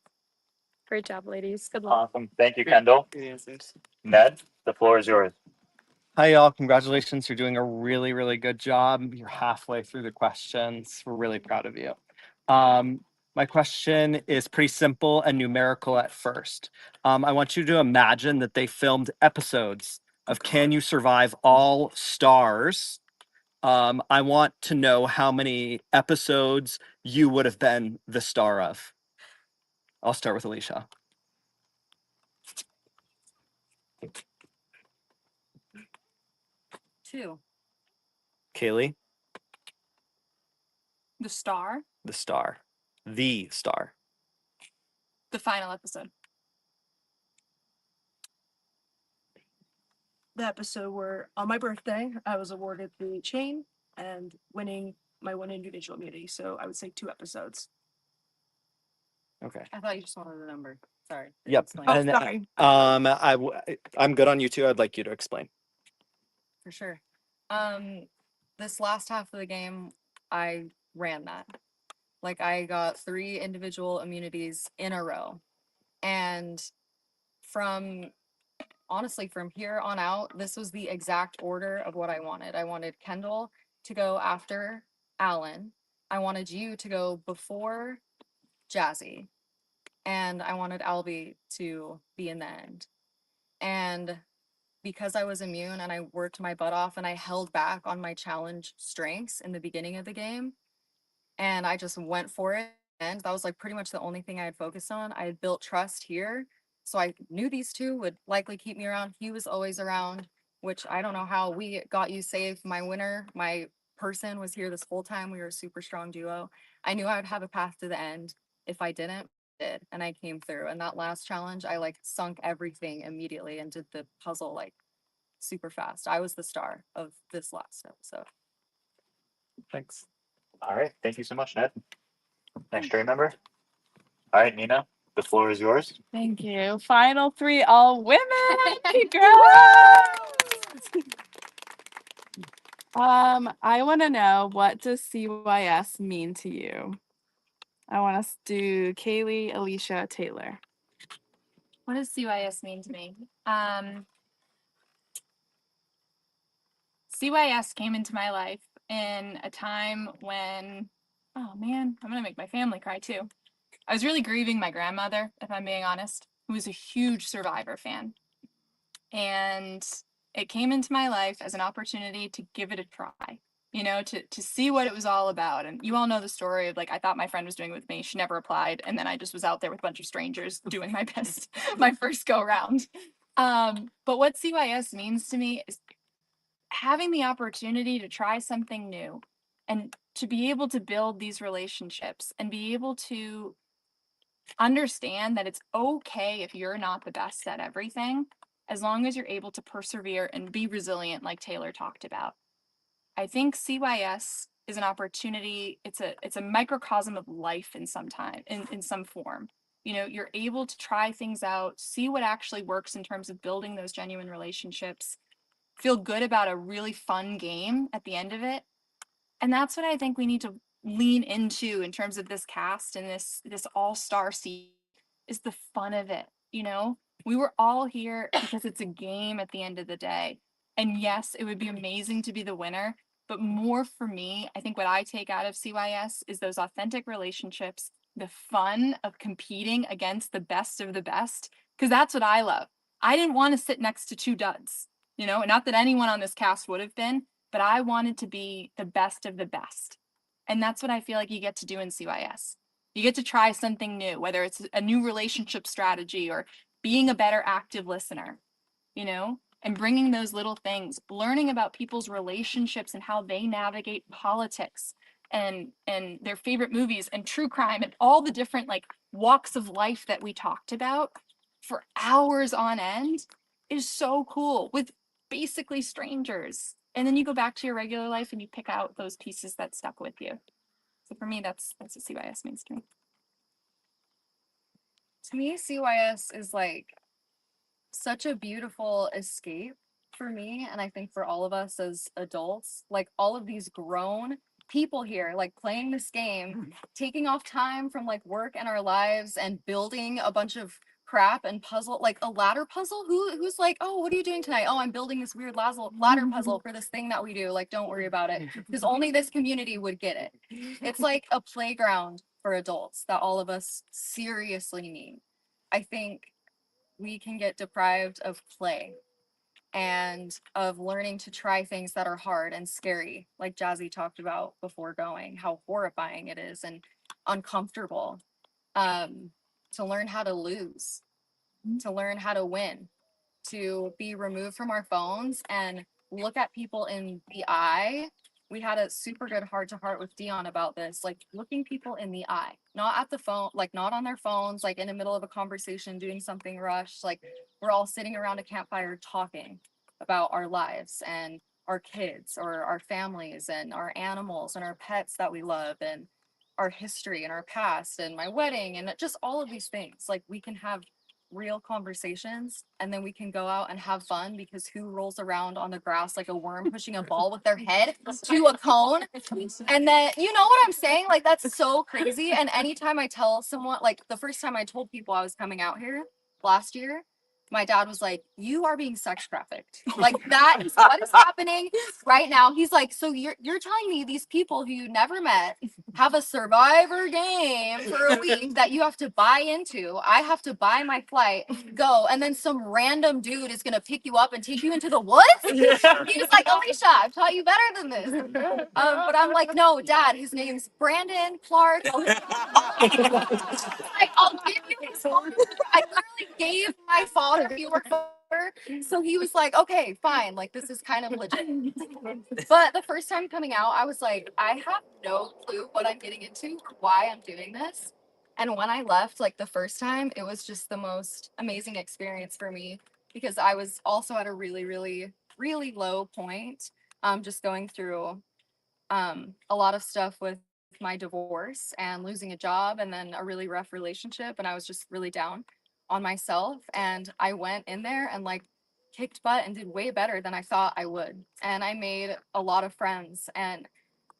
Great job, ladies. Good luck. Awesome. Thank you, Kendall. Ned, the floor is yours. Hi, y'all. Congratulations. You're doing a really, really good job. You're halfway through the questions. We're really proud of you. My question is pretty simple and numerical at first. I want you to imagine that they filmed episodes of Can You Survive All Stars? I want to know how many episodes you would have been the star of. I'll start with Alicia. Two. Kaylee, The star. the star. The star. The final episode. The episode where on my birthday I was awarded the chain and winning my one individual immunity. So I would say 2 episodes. Okay. I thought you just wanted the number. Sorry. Yep. Explain. Oh, And sorry. I'm good on you two. I'd like you to explain. For sure. This last half of the game, I ran that. Like I got 3 individual immunities in a row. And honestly, from here on out, this was the exact order of what I wanted. I wanted Kendall to go after Alan. I wanted you to go before Jazzy. And I wanted Albie to be in the end. And because I was immune and I worked my butt off and I held back on my challenge strengths in the beginning of the game, and I just went for it. And that was like pretty much the only thing I had focused on. I had built trust here. So I knew these two would likely keep me around. He was always around, which I don't know how we got you safe. My winner, my person was here this whole time. We were a super strong duo. I knew I would have a path to the end. If I didn't, I did. And I came through. And that last challenge, I like sunk everything immediately and did the puzzle like super fast. I was the star of this last episode. Thanks. All right. Thank you so much, Ned. Next jury member. All right, Nina, the floor is yours. Thank you. Final 3, all women. Congrats! I want to know, what does CYS mean to you? I want us to do Kaylee, Alicia, Taylor. What does CYS mean to me? CYS came into my life in a time when, oh man, I'm gonna make my family cry too. I was really grieving my grandmother, if I'm being honest, who was a huge Survivor fan. And it came into my life as an opportunity to give it a try, you know, to see what it was all about. And you all know the story of like, I thought my friend was doing it with me. She never applied. And then I just was out there with a bunch of strangers doing my best, my first go round. But what CYS means to me is having the opportunity to try something new and to be able to build these relationships and be able to understand that it's okay if you're not the best at everything, as long as you're able to persevere and be resilient, like Taylor talked about. I think CYS is an opportunity. It's a microcosm of life in some form. You know, you're able to try things out, see what actually works in terms of building those genuine relationships, feel good about a really fun game at the end of it. And that's what I think we need to lean into in terms of this cast and this all-star season, is the fun of it, you know? We were all here because it's a game at the end of the day. And yes, it would be amazing to be the winner, but more for me, I think what I take out of CYS is those authentic relationships, the fun of competing against the best of the best, because that's what I love. I didn't want to sit next to two duds, you know, not that anyone on this cast would have been, but I wanted to be the best of the best. And that's what I feel like you get to do in CYS. You get to try something new, whether it's a new relationship strategy or being a better active listener, you know, and bringing those little things, learning about people's relationships and how they navigate politics and their favorite movies and true crime and all the different like walks of life that we talked about for hours on end is so cool with basically strangers. And then you go back to your regular life and you pick out those pieces that stuck with you. So for me, that's what CYS means to me. To me, CYS is like such a beautiful escape for me, and I think for all of us as adults. Like all of these grown people here, like playing this game, taking off time from like work and our lives and building a bunch of crap and puzzle, like a ladder puzzle. Who's like, oh, what are you doing tonight? Oh, I'm building this weird ladder puzzle for this thing that we do. Like, don't worry about it, because only this community would get it. It's like a playground for adults that all of us seriously need. I think we can get deprived of play and of learning to try things that are hard and scary, like Jazzy talked about before going, how horrifying it is and uncomfortable. To learn how to lose, to learn how to win, to be removed from our phones and look at people in the eye. We had a super good heart to heart with Dion about this, like looking people in the eye, not at the phone, like not on their phones, like in the middle of a conversation, doing something rushed. Like we're all sitting around a campfire talking about our lives and our kids or our families and our animals and our pets that we love and our history and our past and my wedding and just all of these things. Like we can have real conversations and then we can go out and have fun, because who rolls around on the grass like a worm pushing a ball with their head to a cone? And then, you know what I'm saying? Like that's so crazy. And anytime I tell someone, like the first time I told people I was coming out here last year, my dad was like, you are being sex trafficked. Like that is what is happening right now. He's like, so you're telling me these people who you never met have a survivor game for a week that you have to buy into. I have to buy my flight, go, and then some random dude is gonna pick you up and take you into the woods? He's like, Alicia, I've taught you better than this. But I'm like, no, Dad, his name's Brandon Clark. Like, I'll give you his phone number. I literally gave my father your phone number. So he was like, okay, fine. Like, this is kind of legit. But the first time coming out, I was like, I have no clue what I'm getting into or why I'm doing this. And when I left, like the first time, it was just the most amazing experience for me, because I was also at a really, really, really low point. Just going through a lot of stuff with my divorce and losing a job and then a really rough relationship. And I was just really down on myself. And I went in there and like kicked butt and did way better than I thought I would. And I made a lot of friends. And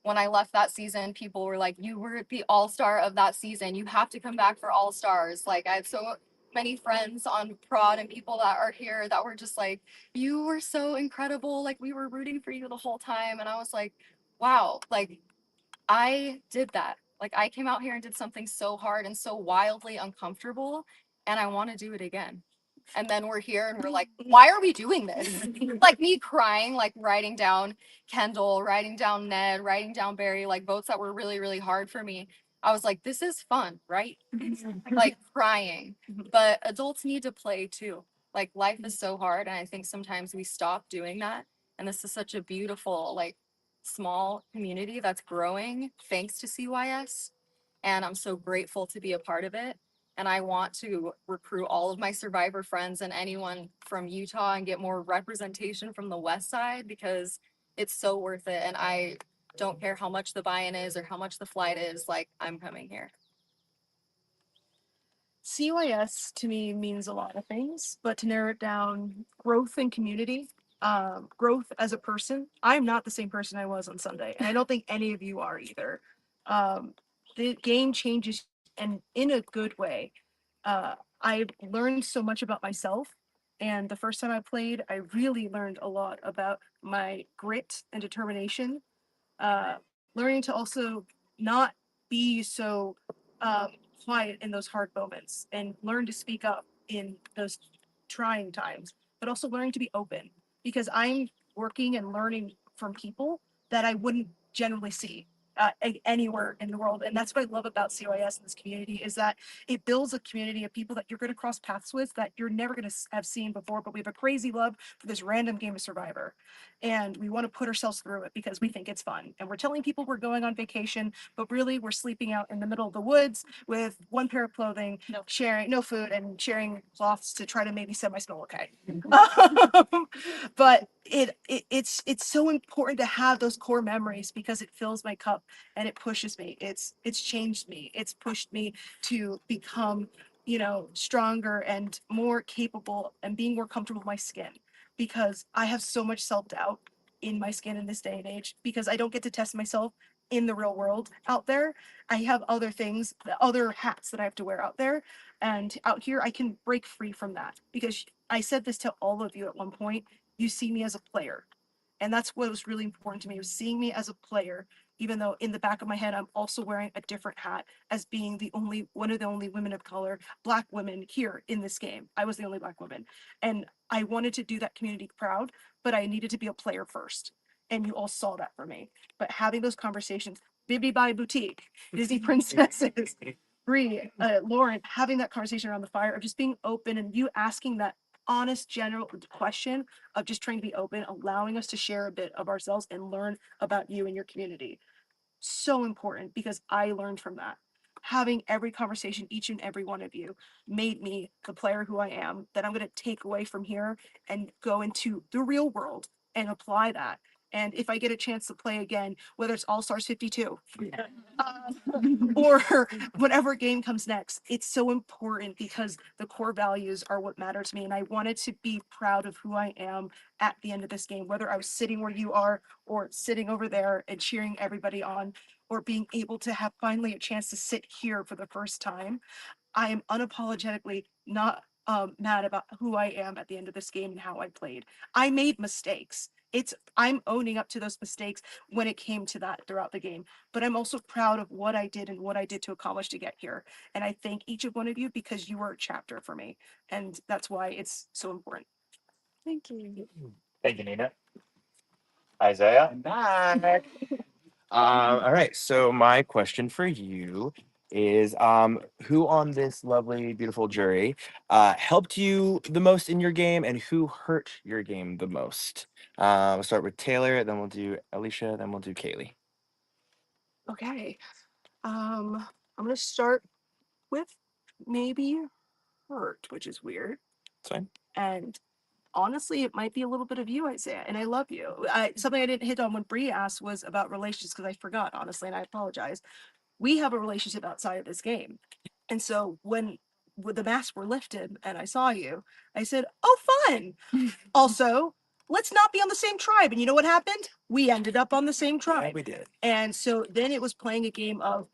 when I left that season, people were like, you were the all-star of that season. You have to come back for all stars. Like I had so many friends on prod and people that are here that were just like, you were so incredible. Like we were rooting for you the whole time. And I was like, wow, like I did that. Like I came out here and did something so hard and so wildly uncomfortable, and I want to do it again. And then we're here and we're like, why are we doing this? Like me crying, like writing down Kendall, writing down Ned, writing down Barry, like votes that were really, really hard for me. I was like, this is fun, right? Like crying. But adults need to play too. Like life is so hard, and I think sometimes we stop doing that. And this is such a beautiful, like small community that's growing thanks to CYS. And I'm so grateful to be a part of it. And I want to recruit all of my survivor friends and anyone from Utah and get more representation from the West Side, because it's so worth it. And I don't care how much the buy-in is or how much the flight is, like I'm coming here. CYS to me means a lot of things, but to narrow it down, growth and community, growth as a person. I'm not the same person I was on Sunday, and I don't think any of you are either. Um, the game changes, and in a good way. I've learned so much about myself, and the first time I played, I really learned a lot about my grit and determination, learning to also not be so um, quiet in those hard moments and learn to speak up in those trying times, but also learning to be open because I'm working and learning from people that I wouldn't generally see anywhere in the world. And that's what I love about CYS and this community is that it builds a community of people that you're going to cross paths with that you're never going to have seen before. But we have a crazy love for this random game of Survivor, and we want to put ourselves through it because we think it's fun. And we're telling people we're going on vacation, but really we're sleeping out in the middle of the woods with one pair of clothing, sharing no food, and sharing cloths to try to maybe semi-smell okay. But it's so important to have those core memories because it fills my cup and it pushes me. It's changed me. It's pushed me to become, stronger and more capable and being more comfortable with my skin because I have so much self-doubt in my skin in this day and age because I don't get to test myself in the real world out there. I have other things, other hats that I have to wear out there. And out here, I can break free from that because I said this to all of you at one point. You see me as a player. And that's what was really important to me was seeing me as a player, even though in the back of my head, I'm also wearing a different hat as being one of the only women of color, Black women here in this game. I was the only Black woman. And I wanted to do that community proud, but I needed to be a player first. And you all saw that for me. But having those conversations, Bibi Bye Boutique, Disney Princesses, Bree, Lauren, having that conversation around the fire of just being open and you asking that honest general question of just trying to be open, allowing us to share a bit of ourselves and learn about you and your community. So important because I learned from that. Having every conversation, each and every one of you, made me the player who I am that I'm going to take away from here and go into the real world and apply that. And if I get a chance to play again, whether it's All Stars 52 or whatever game comes next, it's so important because the core values are what matter to me. And I wanted to be proud of who I am at the end of this game, whether I was sitting where you are or sitting over there and cheering everybody on, or being able to have finally a chance to sit here for the first time. I am unapologetically not mad about who I am at the end of this game and how I played. I made mistakes. I'm owning up to those mistakes when it came to that throughout the game. But I'm also proud of what I did and what I did to accomplish to get here. And I thank each of one of you because you were a chapter for me. And that's why it's so important. Thank you. Thank you, Nina. Isaiah? I'm back. All right. So my question for you is, who on this lovely, beautiful jury helped you the most in your game, and who hurt your game the most? We'll start with Taylor, then we'll do Alicia, then we'll do Kaylee. Okay. I'm gonna start with maybe hurt, which is weird. That's fine. And honestly, it might be a little bit of you, Isaiah, and I love you. Something I didn't hit on when Bree asked was about relationships because I forgot, honestly, and I apologize. We have a relationship outside of this game. And so when the masks were lifted and I saw you, I said, oh, fun. Also, let's not be on the same tribe. And you know what happened? We ended up on the same tribe. We did. And so then it was playing a game of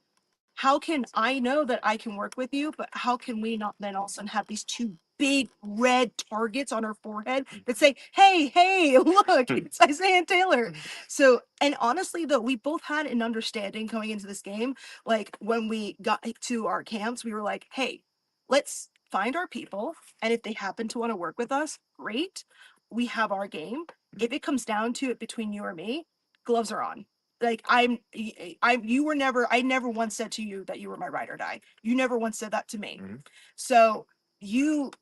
how can I know that I can work with you, but how can we not then all of a sudden have these two big red targets on our forehead that say, hey, hey, look, it's Isaiah and Taylor. So, and honestly, though, we both had an understanding going into this game. Like when we got to our camps, we were like, hey, let's find our people. And if they happen to want to work with us, great. We have our game. If it comes down to it between you or me, gloves are on. Like you were never, I never once said to you that you were my ride or die. You never once said that to me. Mhm. So you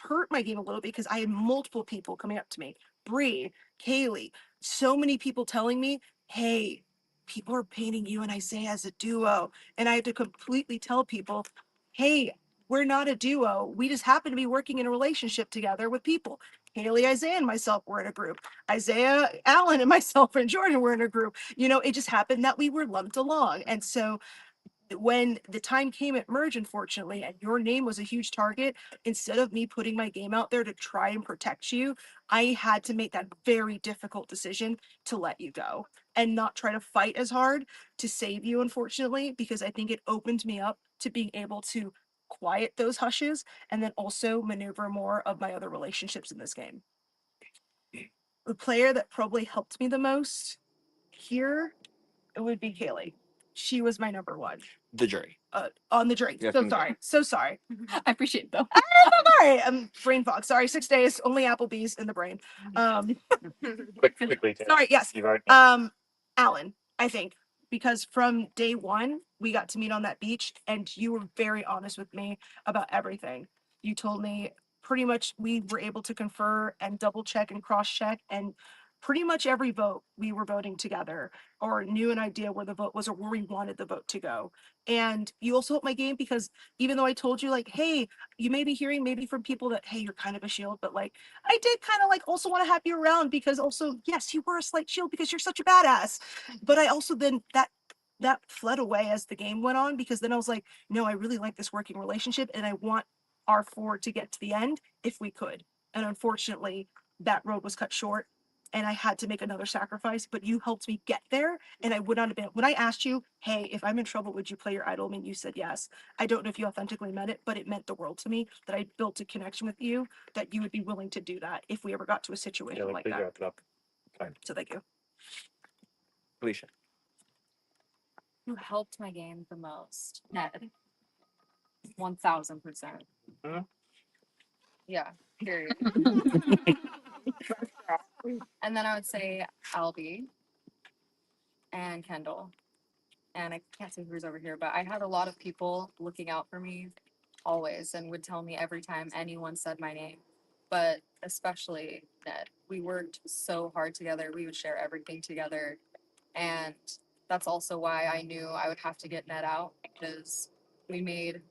hurt my game a little bit because I had multiple people coming up to me, Bree, Kaylee, so many people telling me, hey, people are painting you and Isaiah as a duo. And I had to completely tell people, hey, we're not a duo. We just happen to be working in a relationship together with people. Haley, Isaiah, and myself were in a group. Isaiah, Alan, and myself and Jordan were in a group. It just happened that we were lumped along. And so when the time came at merge, unfortunately, and your name was a huge target, instead of me putting my game out there to try and protect you, I had to make that very difficult decision to let you go and not try to fight as hard to save you, unfortunately, because I think it opened me up to being able to quiet those hushes and then also maneuver more of my other relationships in this game. The player that probably helped me the most here, it would be Kaylee. She was my number one. The jury. On the jury. Yeah, So from the sorry. So sorry. I appreciate it though. Sorry. Brain fog. Sorry. 6 days. Only Applebee's in the brain. Quickly, Taylor. Sorry. Yes. You've already. Alan, I think, because from day one, we got to meet on that beach and you were very honest with me about everything. You told me pretty much we were able to confer and double check and cross check, and pretty much every vote we were voting together or knew an idea where the vote was or where we wanted the vote to go. And you also helped my game because even though I told you like, hey, you may be hearing maybe from people that, hey, you're kind of a shield, but like I did kind of like also want to have you around because also, yes, you were a slight shield because you're such a badass. But I also then that fled away as the game went on because then I was like, no, I really like this working relationship and I want our four to get to the end if we could. And unfortunately, that road was cut short and I had to make another sacrifice, but you helped me get there. And I would not have been, when I asked you, hey, if I'm in trouble, would you play your idol? And you said yes. I don't know if you authentically meant it, but it meant the world to me that I built a connection with you, that you would be willing to do that if we ever got to a situation like that. Wrap it up. So thank you. Alicia. Who helped my game the most? Ned. 1000%. Mhm. Yeah, period. And then I would say Albie and Kendall. And I can't say who's over here, but I had a lot of people looking out for me always and would tell me every time anyone said my name. But especially Ned. We worked so hard together. We would share everything together. And that's also why I knew I would have to get Ned out because we made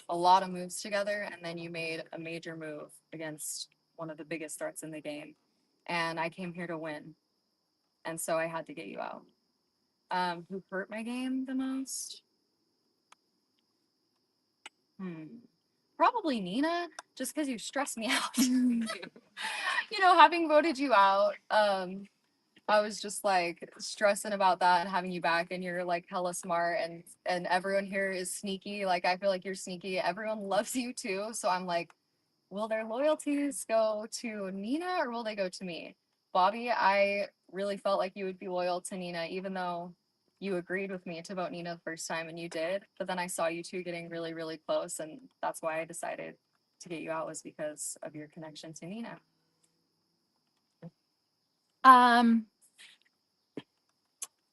a lot of moves together, and then you made a major move against one of the biggest threats in the game. And I came here to win. And so I had to get you out. Who hurt my game the most? Probably Nina, just because you stressed me out. You know, having voted you out, I was just like stressing about that and having you back, and you're like hella smart, and everyone here is sneaky. Like I feel like you're sneaky. Everyone loves you too. So I'm like, will their loyalties go to Nina or will they go to me? Bobby, I really felt like you would be loyal to Nina, even though you agreed with me to vote Nina the first time and you did. But then I saw you two getting really, really close, and that's why I decided to get you out was because of your connection to Nina.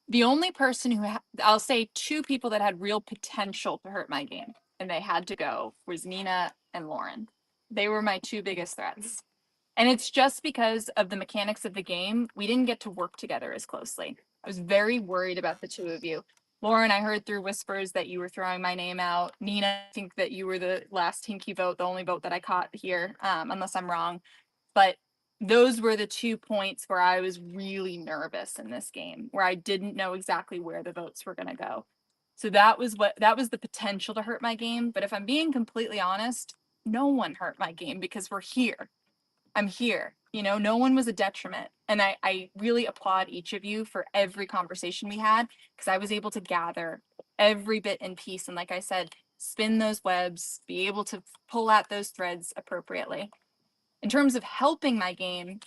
The only person who I'll say two people that had real potential to hurt my game and they had to go was Nina and Lauren. They were my two biggest threats. And it's just because of the mechanics of the game, we didn't get to work together as closely. I was very worried about the two of you. Lauren, I heard through whispers that you were throwing my name out. Nina, I think that you were the last hinky vote, the only vote that I caught here, unless I'm wrong. But those were the 2 points where I was really nervous in this game, where I didn't know exactly where the votes were going to go. So that was the potential to hurt my game. But if I'm being completely honest, no one hurt my game because we're here. I'm here. You know, no one was a detriment. And I really applaud each of you for every conversation we had because I was able to gather every bit in piece. And like I said, spin those webs, be able to pull at those threads appropriately. In terms of helping my game,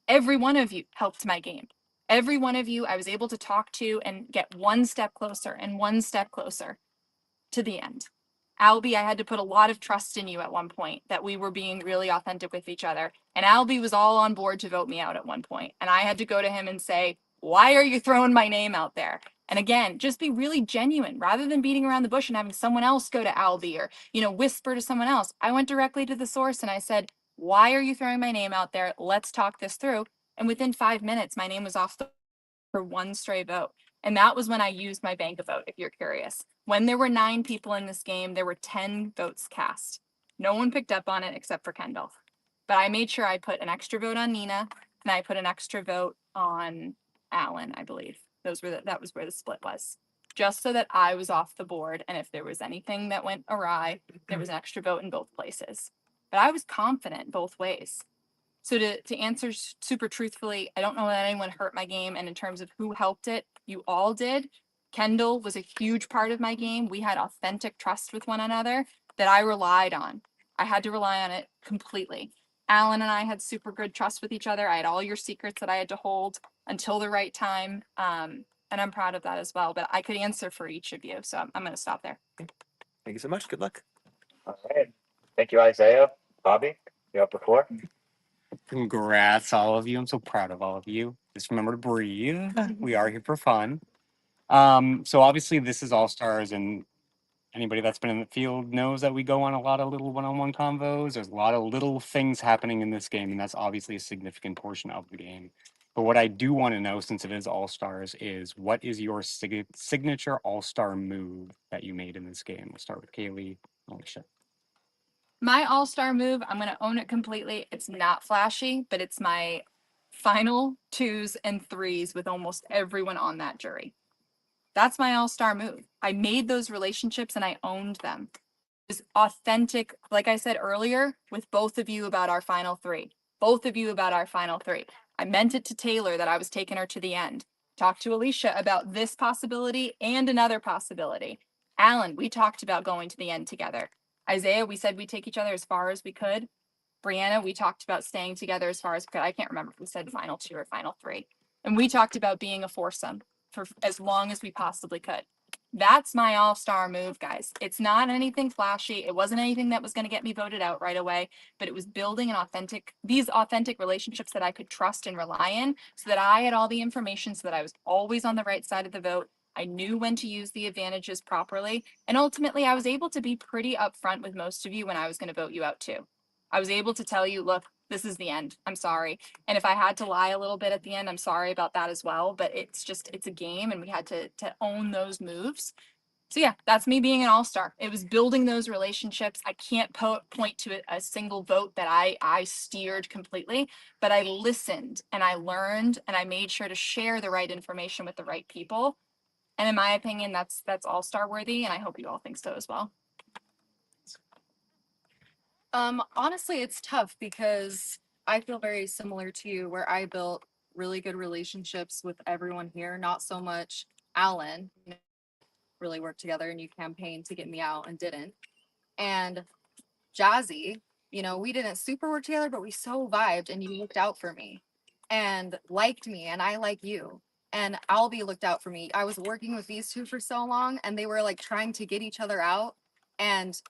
every one of you helped my game. Every one of you I was able to talk to and get one step closer and one step closer to the end. Albie, I had to put a lot of trust in you at one point that we were being really authentic with each other. And Albie was all on board to vote me out at one point. And I had to go to him and say, why are you throwing my name out there? And again, just be really genuine rather than beating around the bush and having someone else go to Albie or, whisper to someone else. I went directly to the source and I said, why are you throwing my name out there? Let's talk this through. And within 5 minutes, my name was off for one stray vote. And that was when I used my bank of vote, if you're curious. When there were 9 people in this game, there were 10 votes cast. No one picked up on it except for Kendall. But I made sure I put an extra vote on Nina and I put an extra vote on Alan, I believe. That was where the split was. just so that I was off the board. And if there was anything that went awry, there was an extra vote in both places. But I was confident both ways. So to answer super truthfully, I don't know that anyone hurt my game. And in terms of who helped it, you all did. Kendall was a huge part of my game. We had authentic trust with one another that I relied on. I had to rely on it completely. Alan and I had super good trust with each other. I had all your secrets that I had to hold until the right time. And I'm proud of that as well. But I could answer for each of you. So I'm going to stop there. Thank you so much. Good luck. All right. Thank you, Isaiah. Bobby, you're up the floor. Congrats, all of you. I'm so proud of all of you. Just remember to breathe. We are here for fun. So obviously this is All Stars, and anybody that's been in the field knows that we go on a lot of little one-on-one convos. There's a lot of little things happening in this game, and that's obviously a significant portion of the game. But what I do want to know, since it is All Stars, is what is your signature All Star move that you made in this game? We'll start with Kaylee. Alicia. My all-star move, I'm going to own it completely. It's not flashy, but it's my final 2s and 3s with almost everyone on that jury. That's my all-star move. I made those relationships and I owned them. It was authentic, like I said earlier, with both of you about our final 3. Both of you about our final 3. I meant it to Taylor that I was taking her to the end. Talked to Alicia about this possibility and another possibility. Alan, we talked about going to the end together. Isaiah, we said we'd take each other as far as we could. Brianna, we talked about staying together as far as we could. I can't remember if we said final 2 or final 3. And we talked about being a foursome for as long as we possibly could. That's my all-star move, guys. It's not anything flashy. It wasn't anything that was going to get me voted out right away, but it was building these authentic relationships that I could trust and rely in, so that I had all the information, so that I was always on the right side of the vote. I knew when to use the advantages properly. And ultimately, I was able to be pretty upfront with most of you when I was going to vote you out too. I was able to tell you, look, this is the end. I'm sorry. And if I had to lie a little bit at the end, I'm sorry about that as well. But it's a game, and we had to own those moves. So yeah, that's me being an all-star. It was building those relationships. I can't point to a single vote that I steered completely, but I listened and I learned and I made sure to share the right information with the right people. And in my opinion, that's all-star worthy, and I hope you all think so as well. Honestly, it's tough because I feel very similar to you, where I built really good relationships with everyone here. Not so much Alan, really worked together and you campaigned to get me out and didn't. And Jazzy, we didn't super work together, but we so vibed and you looked out for me and liked me and I like you. And Albie looked out for me. I was working with these two for so long and they were like trying to get each other out and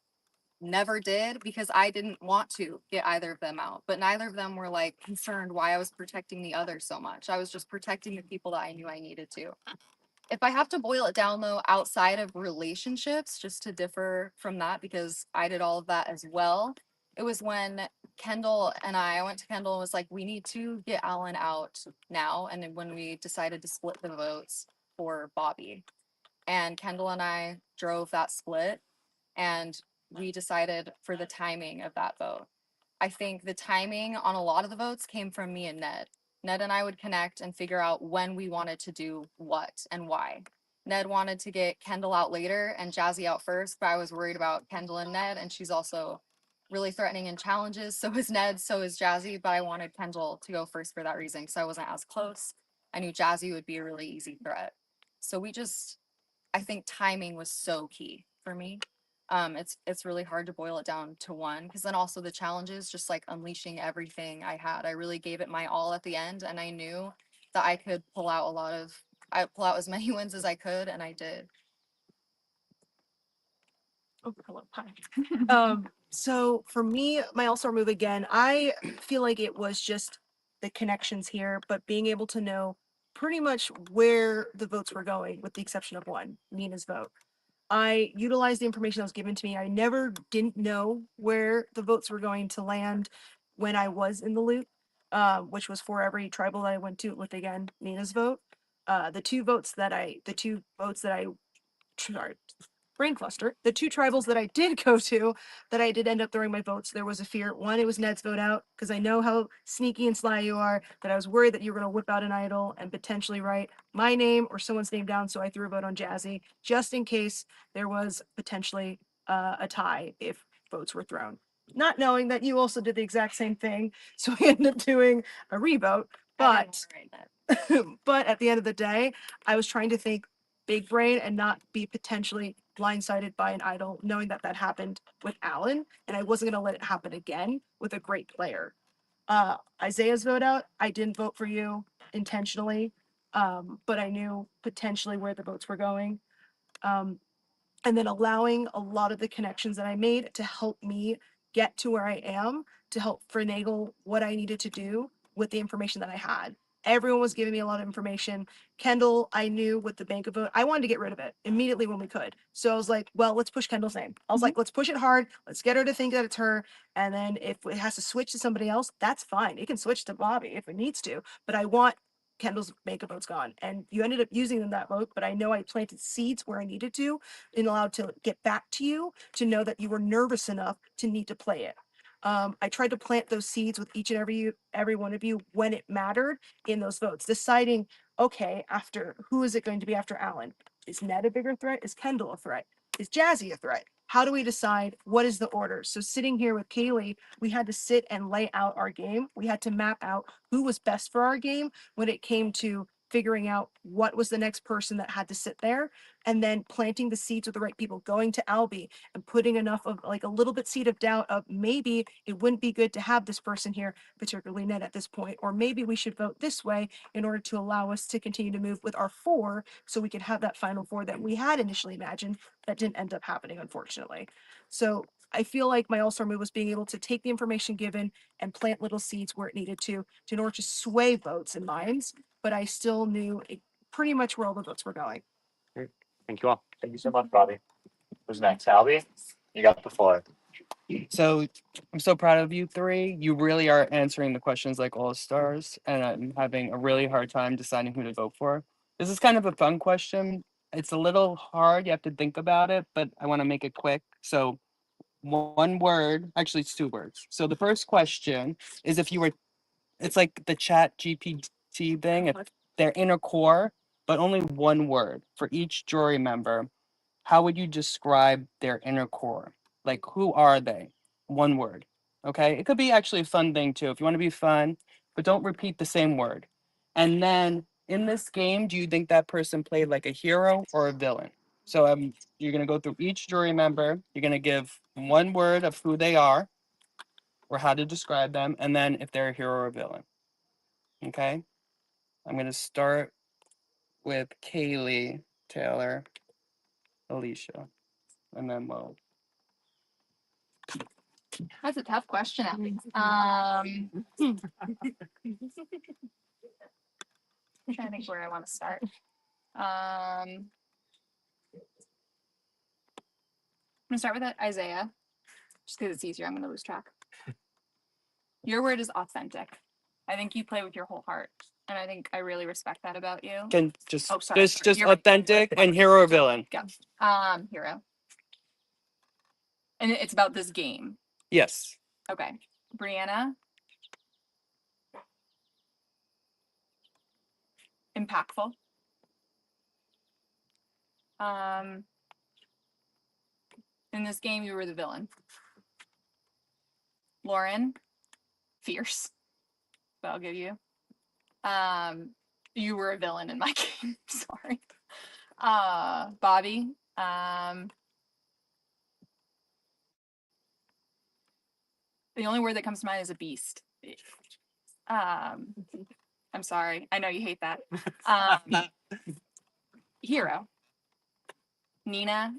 never did, because I didn't want to get either of them out. But neither of them were like concerned why I was protecting the other so much. I was just protecting the people that I knew I needed to. If I have to boil it down though, outside of relationships, just to differ from that, because I did all of that as well, it was when Kendall and I went to Kendall and was like, we need to get Alan out now. And then when we decided to split the votes for Bobby, and Kendall and I drove that split, and we decided for the timing of that vote. I think the timing on a lot of the votes came from me and Ned. Ned and I would connect and figure out when we wanted to do what and why. Ned wanted to get Kendall out later and Jazzy out first, but I was worried about Kendall and Ned, and she's also really threatening in challenges. So is Ned, so is Jazzy, but I wanted Kendall to go first for that reason, because I wasn't as close. I knew Jazzy would be a really easy threat. So I think timing was so key for me. It's really hard to boil it down to one, because then also the challenges, just like unleashing everything I had. I really gave it my all at the end, and I knew that I could pull out as many wins as I could, and I did. Oh, hello. Hi. So for me, my all-star move again, I feel like it was just the connections here, but being able to know pretty much where the votes were going, with the exception of one, Nina's vote. I utilized the information that was given to me. I never didn't know where the votes were going to land when I was in the loop, which was for every tribal that I went to, with again Nina's vote. The two votes that I sorry, brain cluster. The two tribals that I did go to, that I did end up throwing my votes, there was a fear. One, it was Ned's vote out, because I know how sneaky and sly you are, that I was worried that you were going to whip out an idol and potentially write my name or someone's name down. So I threw a vote on Jazzy, just in case there was potentially a tie if votes were thrown. Not knowing that you also did the exact same thing. So we ended up doing a revote. But but at the end of the day, I was trying to think big brain and not be potentially blindsided by an idol, knowing that that happened with Alan, and I wasn't going to let it happen again with a great player. Isaiah's vote out, I didn't vote for you intentionally, but I knew potentially where the votes were going. Um, and then allowing a lot of the connections that I made to help me get to where I am, to help finagle what I needed to do with the information that I had. Everyone was giving me a lot of information. Kendall, I knew with the bank of vote, I wanted to get rid of it immediately when we could. So I was like, well, let's push Kendall's name. I was like, let's push it hard. Let's get her to think that it's her. And then if it has to switch to somebody else, that's fine. It can switch to Bobby if it needs to. But I want Kendall's bank of votes gone. And you ended up using that vote, but I know I planted seeds where I needed to and allowed to get back to you to know that you were nervous enough to need to play it. I tried to plant those seeds with each and every one of you when it mattered in those votes, deciding, okay, after who is it going to be after Alan? Is Ned a bigger threat? Is Kendall a threat? Is Jazzy a threat? How do we decide what is the order? So sitting here with Kaylee, we had to sit and lay out our game. We had to map out who was best for our game when it came to figuring out what was the next person that had to sit there, and then planting the seeds with the right people, going to Albie and putting enough of like a little bit seed of doubt of maybe it wouldn't be good to have this person here, particularly Ned at this point, or maybe we should vote this way in order to allow us to continue to move with our 4 so we could have that final 4 that we had initially imagined that didn't end up happening, unfortunately. So I feel like my all-star move was being able to take the information given and plant little seeds where it needed to in order to sway votes and minds, but I still knew pretty much where all the votes were going. Thank you all. Thank you so much, Bobby. Who's next? Albie, you got the floor. So I'm so proud of you three. You really are answering the questions like all stars, and I'm having a really hard time deciding who to vote for. This is kind of a fun question. It's a little hard. You have to think about it, but I want to make it quick. So one word, actually it's 2 words. So the first question is if you were, it's like the chat GPT thing, if their inner core, but only one word for each jury member, how would you describe their inner core? Like, who are they? One word. Okay. It could be actually a fun thing too. If you want to be fun, but don't repeat the same word. And then in this game, do you think that person played like a hero or a villain? So you're going to go through each jury member. You're going to give one word of who they are or how to describe them. And then if they're a hero or a villain. Okay. I'm going to start with Kaylee, Taylor, Alicia, and then Mo. That's a tough question, Alex. I'm trying to think where I want to start. I'm gonna start with Isaiah, just because it's easier. I'm gonna lose track. Your word is authentic. I think you play with your whole heart, and I think I really respect that about you. Can just Oh, sorry. just You're right. authentic and hero or villain. Go. Hero. And it's about this game. Yes. Okay. Brianna. Impactful. In this game, you were the villain. Lauren, fierce. But I'll give you. You were a villain in my game. Sorry. Bobby. The only word that comes to mind is a beast. I'm sorry. I know you hate that. Hero. Nina.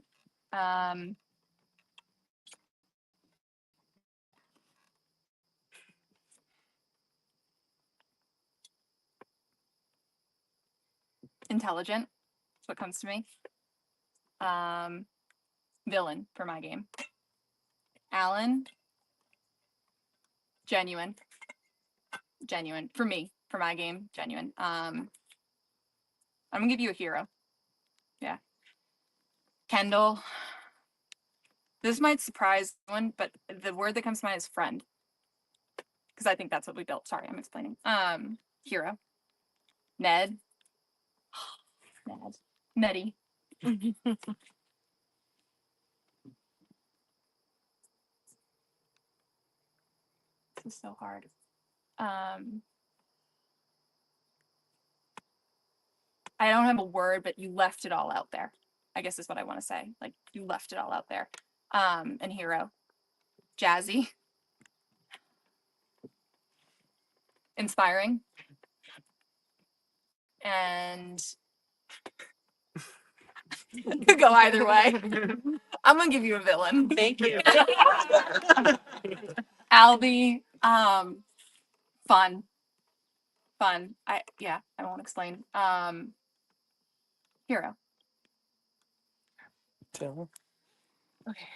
Intelligent. That's what comes to me. Villain for my game. Alan. Genuine. Genuine. For me. For my game. Genuine. I'm gonna give you a hero. Yeah. Kendall. This might surprise one, but the word that comes to mind is friend. Because I think that's what we built. Sorry, I'm explaining. Hero. Ned. Ned. Nettie. This is so hard. I don't have a word, but you left it all out there. I guess is what I want to say. Like you left it all out there. And hero. Jazzy. Inspiring. And it could go either way. I'm gonna give you a villain. Thank you. Albie. Fun. I won't explain. Hero. Okay.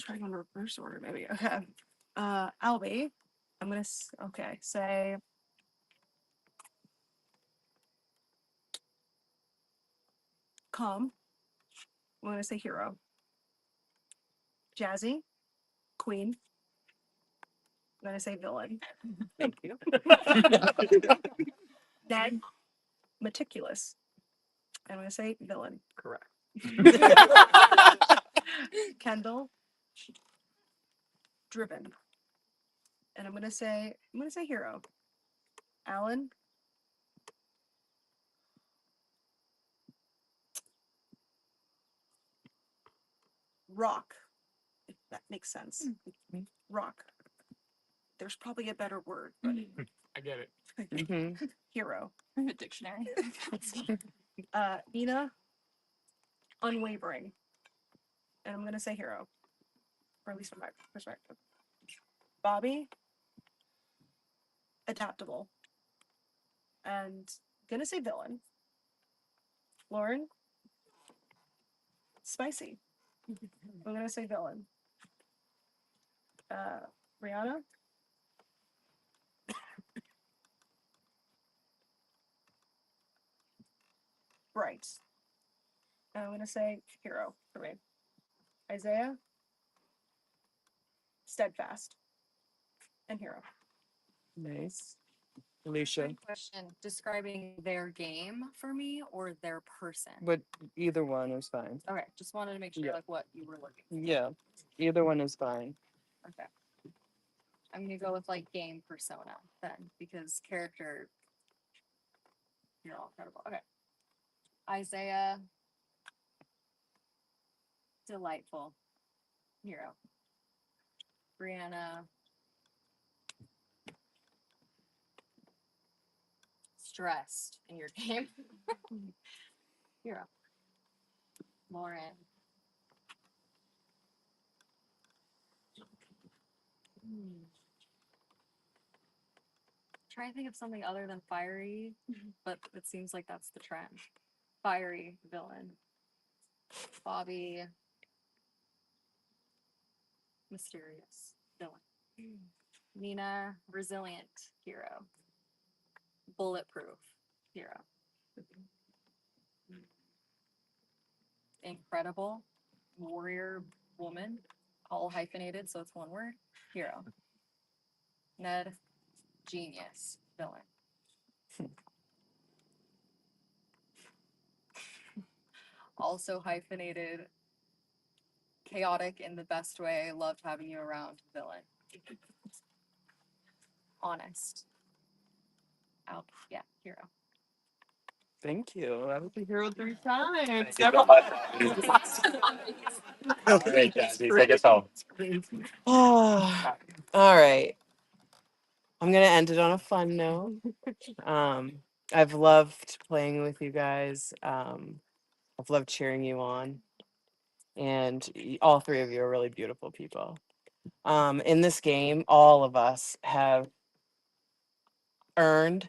Try on reverse order maybe. Okay. Albie. I'm gonna say calm. I'm gonna say hero. Jazzy. Queen. I'm gonna say villain. Thank you. Ned. Meticulous. I'm gonna say villain. Correct. Kendall. Driven. And I'm gonna say hero. Alan. Rock. If that makes sense. Rock. There's probably a better word, but I get it. hero. The dictionary. Nina. Unwavering. And I'm gonna say hero. Or at least from my perspective. Bobby. Adaptable. And gonna say villain. Lauren. Spicy. I'm gonna say villain. Rihanna. Bright. And I'm gonna say hero for me. Isaiah. Steadfast. And hero. Nice. Alicia. Question describing their game for me or their person? But either one is fine. Okay, just wanted to make sure Yeah. like what you were looking for. Yeah. Either one is fine. Okay. I'm gonna go with like game persona then because character you're all incredible. Okay. Isaiah. Delightful. Hero. Brianna. Stressed in your game. Hero. Lauren. Trying to think of something other than fiery, but it seems like that's the trend. Fiery villain. Bobby. Mysterious villain. Nina. Resilient hero. Bulletproof hero. Incredible warrior woman, all hyphenated, so it's one word. Hero. Ned. Genius villain. Also hyphenated, chaotic in the best way, loved having you around villain. Honest. Out, yeah, hero. Thank you. I was a hero 3 times. Thank you so much. All right, Jazzy, take us home. Oh, all right. I'm gonna end it on a fun note. I've loved playing with you guys. I've loved cheering you on, and all three of you are really beautiful people. In this game, all of us have earned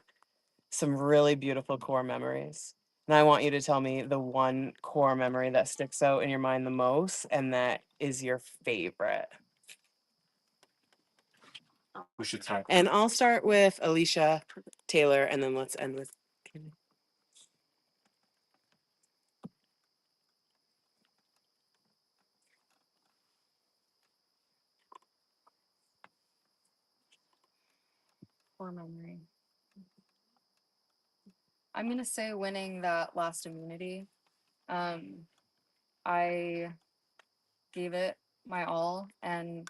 some really beautiful core memories. And I want you to tell me the one core memory that sticks out in your mind the most and that is your favorite. Who should start? And I'll start with Alicia, Taylor, and then let's end with Kaylee. All right, Jazzy, take us home. Um, I've loved playing with you guys. I've loved cheering you on, and all three of you are really beautiful people. In this game, all of us have earned some really beautiful core memories. And I want you to tell me the one core memory that sticks out in your mind the most and that is your favorite. core memory. I'm gonna say winning that last immunity. I gave it my all and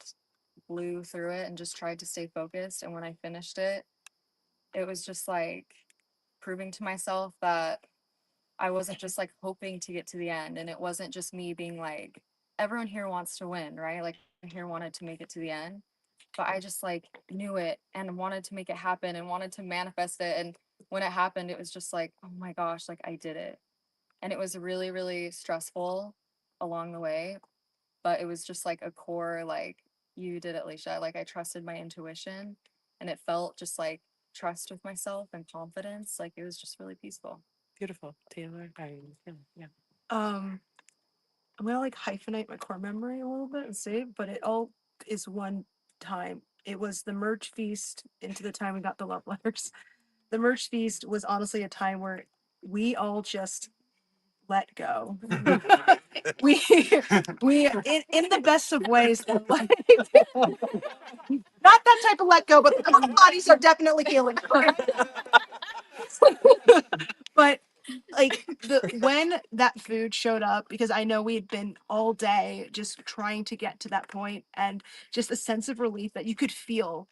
blew through it and just tried to stay focused. And when I finished it, it was just like proving to myself that I wasn't just like hoping to get to the end. And it wasn't just me being like, everyone here wants to win, right? Like, here wanted to make it to the end. But I just like knew it and wanted to make it happen and wanted to manifest it. And when it happened, it was just like, oh my gosh, like I did it. And it was really, really stressful along the way. But it was just like a core, like, you did it, Leisha. Like, I trusted my intuition and it felt just like trust with myself and confidence. Like, it was just really peaceful. Beautiful. Taylor. Yeah. Um, I'm gonna like hyphenate my core memory a little bit and say, but it all is one time. It was the merge feast into the time we got the love letters. The merge feast was honestly a time where we all just let go. we we in the best of ways. Like, not that type of let go, but our bodies are definitely healing. But like when that food showed up, because I know we had been all day just trying to get to that point, and just a sense of relief that you could feel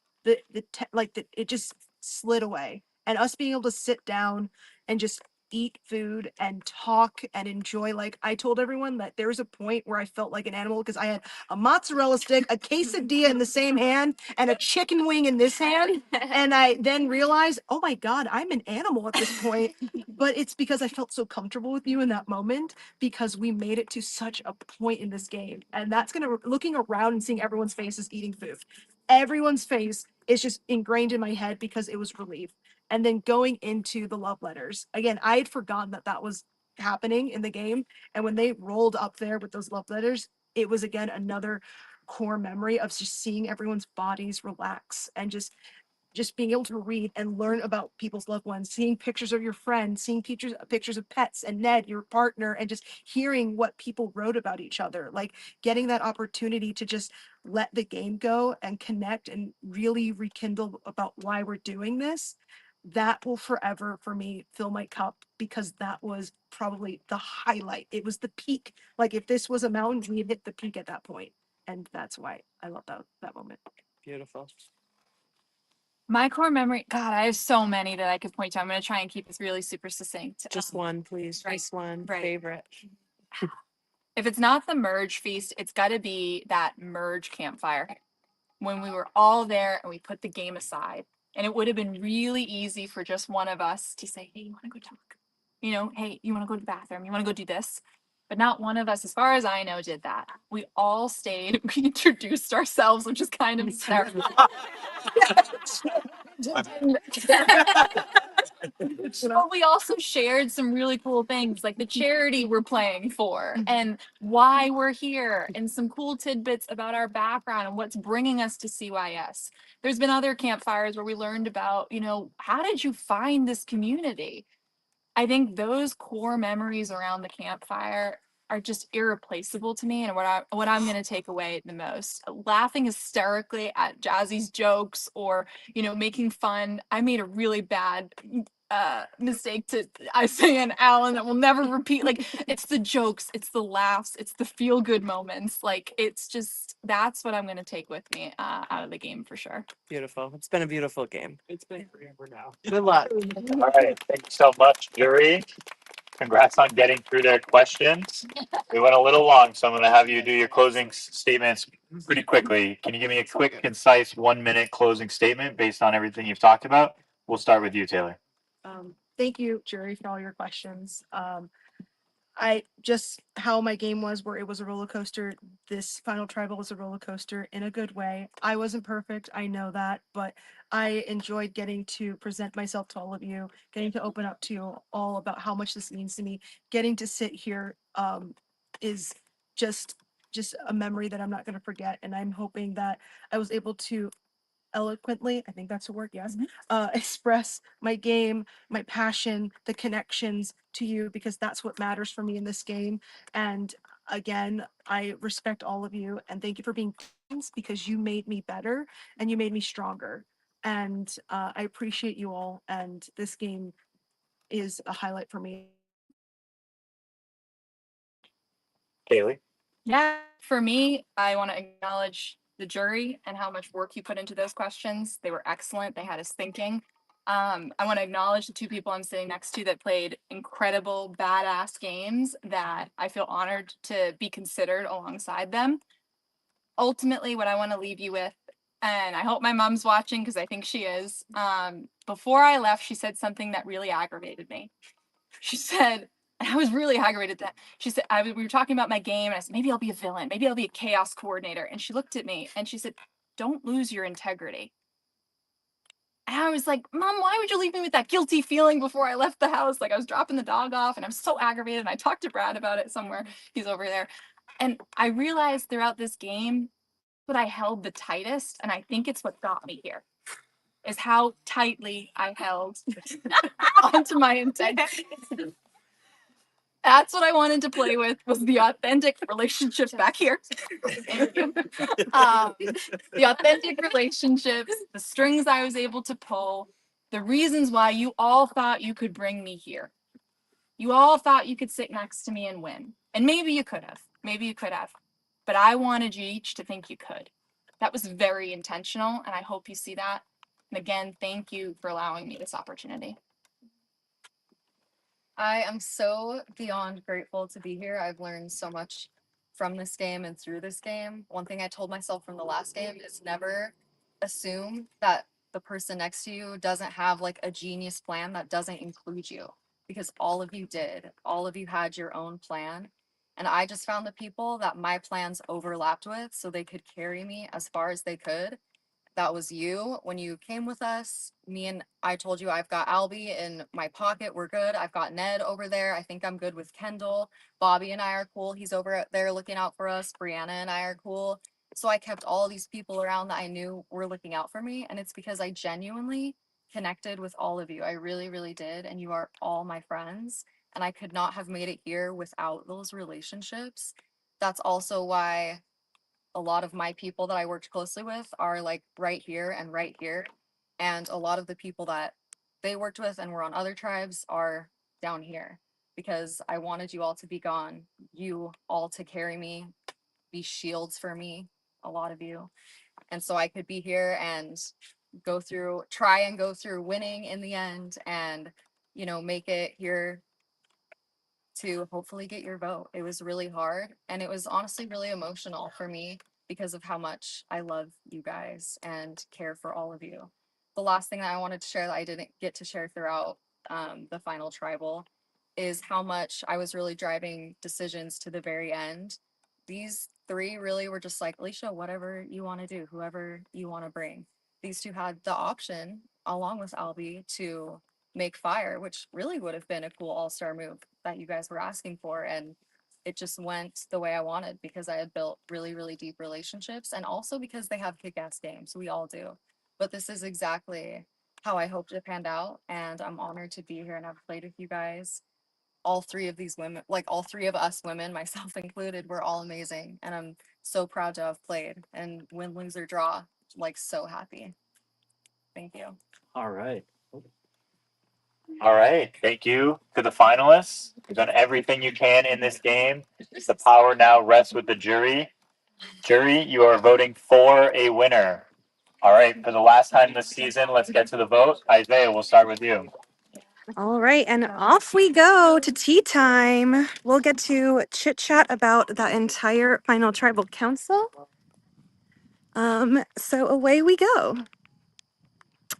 like that it just slid away, and us being able to sit down and just eat food and talk and enjoy. Like, I told everyone that there was a point where I felt like an animal because I had a mozzarella stick, a quesadilla in the same hand, and a chicken wing in this hand. And I then realized, oh my God, I'm an animal at this point. But it's because I felt so comfortable with you in that moment, because we made it to such a point in this game. And that's gonna, looking around and seeing everyone's faces eating food. Everyone's face is just ingrained in my head because it was relief. And then going into the love letters again, I had forgotten that that was happening in the game. And when they rolled up there with those love letters, it was again another core memory of just seeing everyone's bodies relax and just being able to read and learn about people's loved ones, seeing pictures of your friends, seeing pictures of pets and Ned, your partner, and just hearing what people wrote about each other. Like, getting that opportunity to just let the game go and connect and really rekindle about why we're doing this. That will forever for me fill my cup, because that was probably the highlight. It was the peak. Like, if this was a mountain, we had hit the peak at that point. And that's why I love that moment. Beautiful. My core memory, God, I have so many that I could point to. I'm going to try and keep this really super succinct. Just one, please. right, Just one right. favorite. If it's not the merge feast, it's got to be that merge campfire when we were all there and we put the game aside. And it would have been really easy for just one of us to say, hey, you want to go talk? You know, hey, you want to go to the bathroom? You want to go do this? But not one of us, as far as I know, did that. We all stayed. We introduced ourselves, which is kind of hysterical. But we also shared some really cool things, like the charity we're playing for and why we're here, and some cool tidbits about our background and what's bringing us to CYS. There's been other campfires where we learned about, you know, how did you find this community? I think those core memories around the campfire are just irreplaceable to me, and what I'm going to take away the most. Laughing hysterically at Jazzy's jokes, or making fun. I made a really bad mistake to I say an Alan that will never repeat. Like, it's the jokes, it's the laughs, it's the feel good moments. Like, it's just, that's what I'm going to take with me out of the game for sure. Beautiful. It's been a beautiful game. It's been forever now. Good luck. All right. Thank you so much, jury. Congrats on getting through their questions. We went a little long, so I'm going to have you do your closing statements pretty quickly. Can you give me a quick, concise 1-minute closing statement based on everything you've talked about? We'll start with you, Taylor. Thank you, jury, for all your questions. I just, how my game was, where it was a roller coaster. This final tribal was a roller coaster in a good way. I wasn't perfect, I know that, but I enjoyed getting to present myself to all of you, getting to open up to you all about how much this means to me. Getting to sit here is just a memory that I'm not going to forget, and I'm hoping that I was able to eloquently, I think that's a word, yes, express my game, my passion, the connections to you, because that's what matters for me in this game. And again, I respect all of you and thank you for being friends, because you made me better and you made me stronger. And I appreciate you all. And this game is a highlight for me. Kaylee. Yeah, for me, I want to acknowledge the jury and how much work you put into those questions. They were excellent. They had us thinking. I want to acknowledge the two people I'm sitting next to that played incredible, badass games that I feel honored to be considered alongside them. Ultimately, what I want to leave you with, and I hope my mom's watching because I think she is. Before I left, she said something that really aggravated me. She said, and I was really aggravated at that. She said, we were talking about my game, and I said, maybe I'll be a villain. Maybe I'll be a chaos coordinator. And she looked at me and she said, don't lose your integrity. And I was like, Mom, why would you leave me with that guilty feeling before I left the house? Like I was dropping the dog off and I'm so aggravated. And I talked to Brad about it somewhere. He's over there. And I realized throughout this game what I held the tightest. And I think it's what got me here is how tightly I held onto my integrity. That's what I wanted to play with was the authentic relationships back here. The authentic relationships, the strings I was able to pull, the reasons why you all thought you could bring me here. You all thought you could sit next to me and win. And maybe you could have. Maybe you could have. But I wanted you each to think you could. That was very intentional, and I hope you see that. And again, thank you for allowing me this opportunity. I am so beyond grateful to be here. I've learned so much from this game and through this game. One thing I told myself from the last game is never assume that the person next to you doesn't have like a genius plan that doesn't include you because all of you did. All of you had your own plan. And I just found the people that my plans overlapped with so they could carry me as far as they could. That was you when you came with us. Me and I told you I've got Albie in my pocket. We're good. I've got Ned over there. I think I'm good with Kendall. Bobby and I are cool. He's over there looking out for us. Brianna and I are cool. So I kept all these people around that I knew were looking out for me. And it's because I genuinely connected with all of you. I really, really did. And you are all my friends. And I could not have made it here without those relationships. That's also why a lot of my people that I worked closely with are like right here and right here. And a lot of the people that they worked with and were on other tribes are down here because I wanted you all to be gone, you all to carry me, be shields for me, a lot of you. And so I could be here and try and go through winning in the end and, you know, make it here to hopefully get your vote. It was really hard and it was honestly really emotional for me because of how much I love you guys and care for all of you. The last thing that I wanted to share that I didn't get to share throughout the final tribal is how much I was really driving decisions to the very end. These three really were just like, Alicia, whatever you want to do, whoever you want to bring. These two had the option, along with Albie, to make fire, which really would have been a cool all-star move that you guys were asking for. And it just went the way I wanted because I had built really, really deep relationships and also because they have kick-ass games. We all do. But this is exactly how I hoped it panned out. And I'm honored to be here and have played with you guys. All three of these women, like all three of us women, myself included, we're all amazing. And I'm so proud to have played and win, lose, or draw, like so happy. Thank you. All right. All right. Thank you to the finalists. You've done everything you can in this game. The power now rests with the jury. Jury, you are voting for a winner. All right. For the last time this season, let's get to the vote. Isaiah, we'll start with you. All right, and off we go to tea time. We'll get to chit chat about the entire final tribal council. So away we go.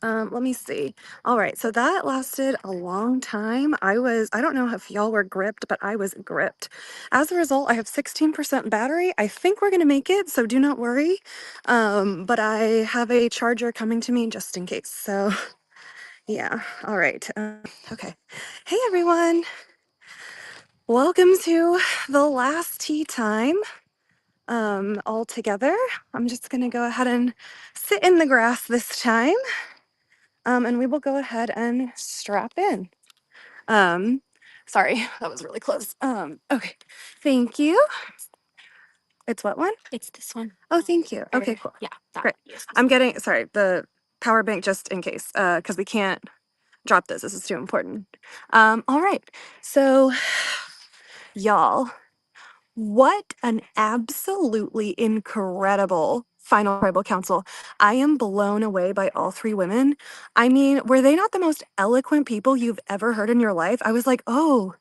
Let me see. All right, so that lasted a long time. I don't know if y'all were gripped, but I was gripped. As a result, I have 16% battery. I think we're gonna make it, so do not worry. But I have a charger coming to me just in case. So yeah, all right. Okay. Hey everyone. Welcome to the last tea time. All together. I'm just gonna go ahead and sit in the grass this time. And we will go ahead and strap in. Sorry, that was really close. Okay, thank you. It's what one? It's this one. Oh, thank you. Okay, cool. Yeah, that Great. one. Yes, this I'm one. getting, sorry, power bank just in case, because we can't drop this. This is too important. All right. So, y'all, what an absolutely incredible final tribal council. I am blown away by all three women. I mean, were they not the most eloquent people you've ever heard in your life? I was like, oh,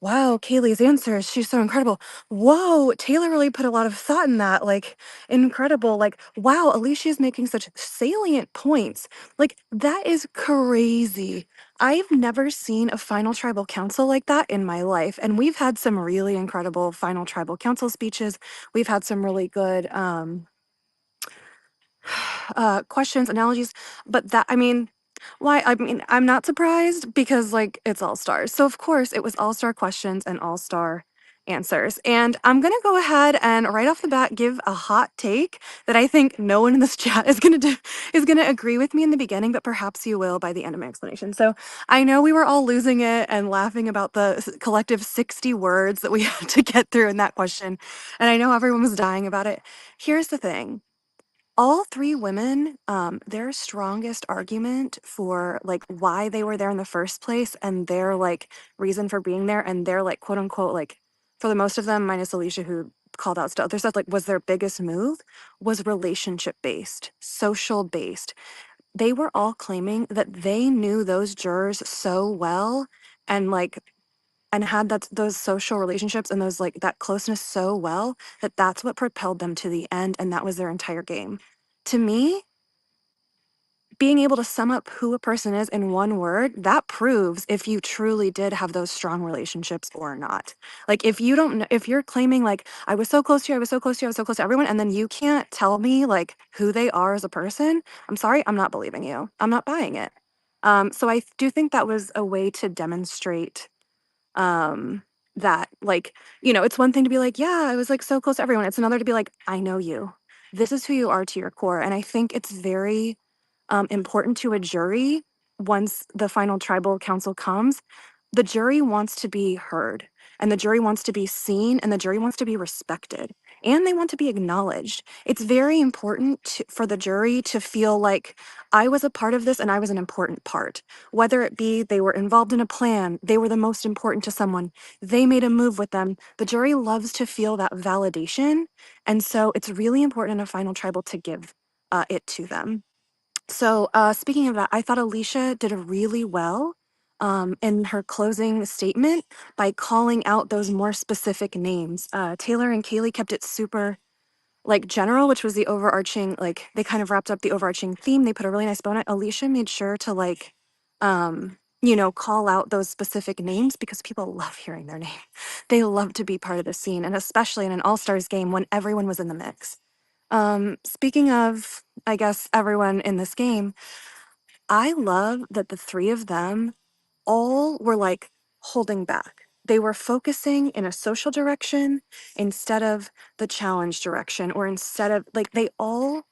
wow, Kaylee's answers, she's so incredible. Whoa, Taylor really put a lot of thought in that. Like, incredible. Like, wow, Alicia's making such salient points. Like, that is crazy. I've never seen a final tribal council like that in my life. And we've had some really incredible final tribal council speeches. We've had some really good questions, analogies, but that, I mean, why? I mean, I'm not surprised because like it's all stars. So of course it was all star questions and all star answers. And I'm gonna go ahead and right off the bat give a hot take that I think no one in this chat is gonna do, is gonna agree with me in the beginning, but perhaps you will by the end of my explanation. So I know we were all losing it and laughing about the collective 60 words that we had to get through in that question. And I know everyone was dying about it. Here's the thing, all three women, their strongest argument for like why they were there in the first place and their like reason for being there and their like quote unquote like, for the most of them minus Alicia who called out stuff, other stuff, like was their biggest move was relationship based, social based. They were all claiming that they knew those jurors so well and like and had that those social relationships and those like that closeness so well that that's what propelled them to the end and that was their entire game. To me, being able to sum up who a person is in one word, that proves if you truly did have those strong relationships or not. Like if you don't if you're claiming like I was so close to you, I was so close to you, I was so close to everyone and then you can't tell me like who they are as a person, I'm sorry, I'm not believing you. I'm not buying it. So I do think that was a way to demonstrate that like, you know, it's one thing to be like, yeah, I was like so close to everyone. It's another to be like, I know you. This is who you are to your core. And I think it's very important to a jury once the final tribal council comes. The jury wants to be heard, and the jury wants to be seen, and the jury wants to be respected, and they want to be acknowledged. It's very important for the jury to feel like I was a part of this and I was an important part. Whether it be they were involved in a plan, they were the most important to someone, they made a move with them. The jury loves to feel that validation. And so it's really important in a final tribal to give it to them. So, speaking of that, I thought Alicia did a really well in her closing statement by calling out those more specific names. Taylor and Kaylee kept it super like general, which was the overarching, like they kind of wrapped up the overarching theme. They put a really nice bow on it. Alicia made sure to like, you know, call out those specific names because people love hearing their name. They love to be part of the scene, and especially in an all stars game when everyone was in the mix. Speaking of, I guess, everyone in this game, I love that the three of them all were like holding back. They were focusing in a social direction instead of the challenge direction, or instead of like they all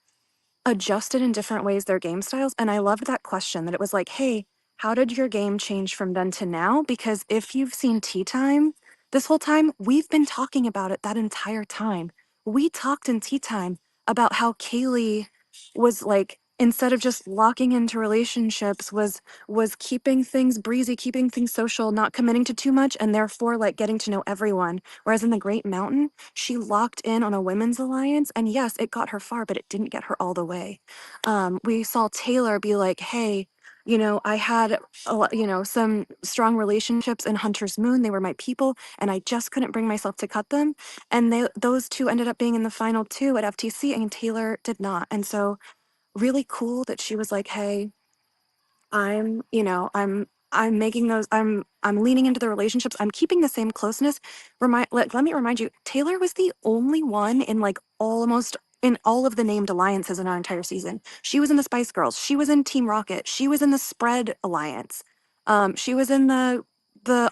adjusted in different ways their game styles. And I loved that question that it was like, hey, how did your game change from then to now? Because if you've seen Tea Time this whole time, we've been talking about it that entire time. We talked in Tea Time about how Kaylee was like, instead of just locking into relationships, was keeping things breezy, keeping things social, not committing to too much, and therefore like getting to know everyone. Whereas in the Great Mountain, she locked in on a women's alliance, and yes, it got her far, but it didn't get her all the way. We saw Taylor be like, hey, you know, I had you know, some strong relationships in Hunter's Moon. They were my people, and I just couldn't bring myself to cut them. And those two ended up being in the final two at FTC, and Taylor did not. And so, really cool that she was like, hey, I'm, you know, I'm making those I'm leaning into the relationships. I'm keeping the same closeness. Let me remind you, Taylor was the only one in like almost in all of the named alliances in our entire season. She was in the Spice Girls, she was in Team Rocket, she was in the Spread Alliance. She was in the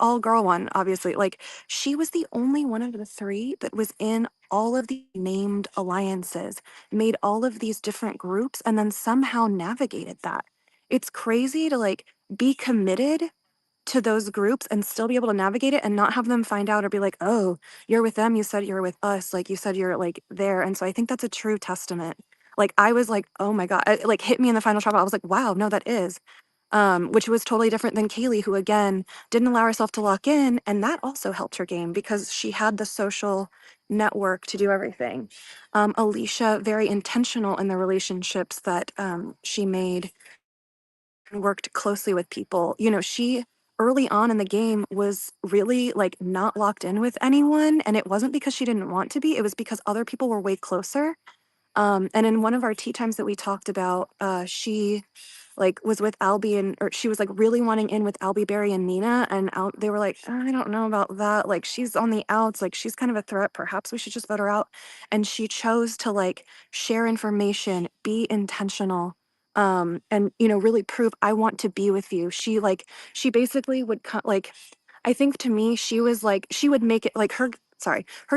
all girl one, obviously. Like she was the only one of the three that was in all of the named alliances, made all of these different groups, and then somehow navigated that. It's crazy to like be committed to those groups and still be able to navigate it and not have them find out or be like, oh, you're with them, you said you're with us, like you said you're like there. And so I think that's a true testament. Like I was like, oh my God, it like hit me in the final tribal. I was like, wow, no, that is. Which was totally different than Kaylee, who again didn't allow herself to lock in, and that also helped her game because she had the social network to do everything. Alicia, very intentional in the relationships that she made and worked closely with people. You know, she early on in the game was really like not locked in with anyone, and it wasn't because she didn't want to be, it was because other people were way closer. And in one of our tea times that we talked about, she like was with Albie and or she was like really wanting in with Albie, Barry, and Nina, and they were like, I don't know about that. Like she's on the outs, like she's kind of a threat. Perhaps we should just vote her out. And she chose to like share information, be intentional, and you know really prove I want to be with you. She basically would like I think to me, she was like, she would make it like her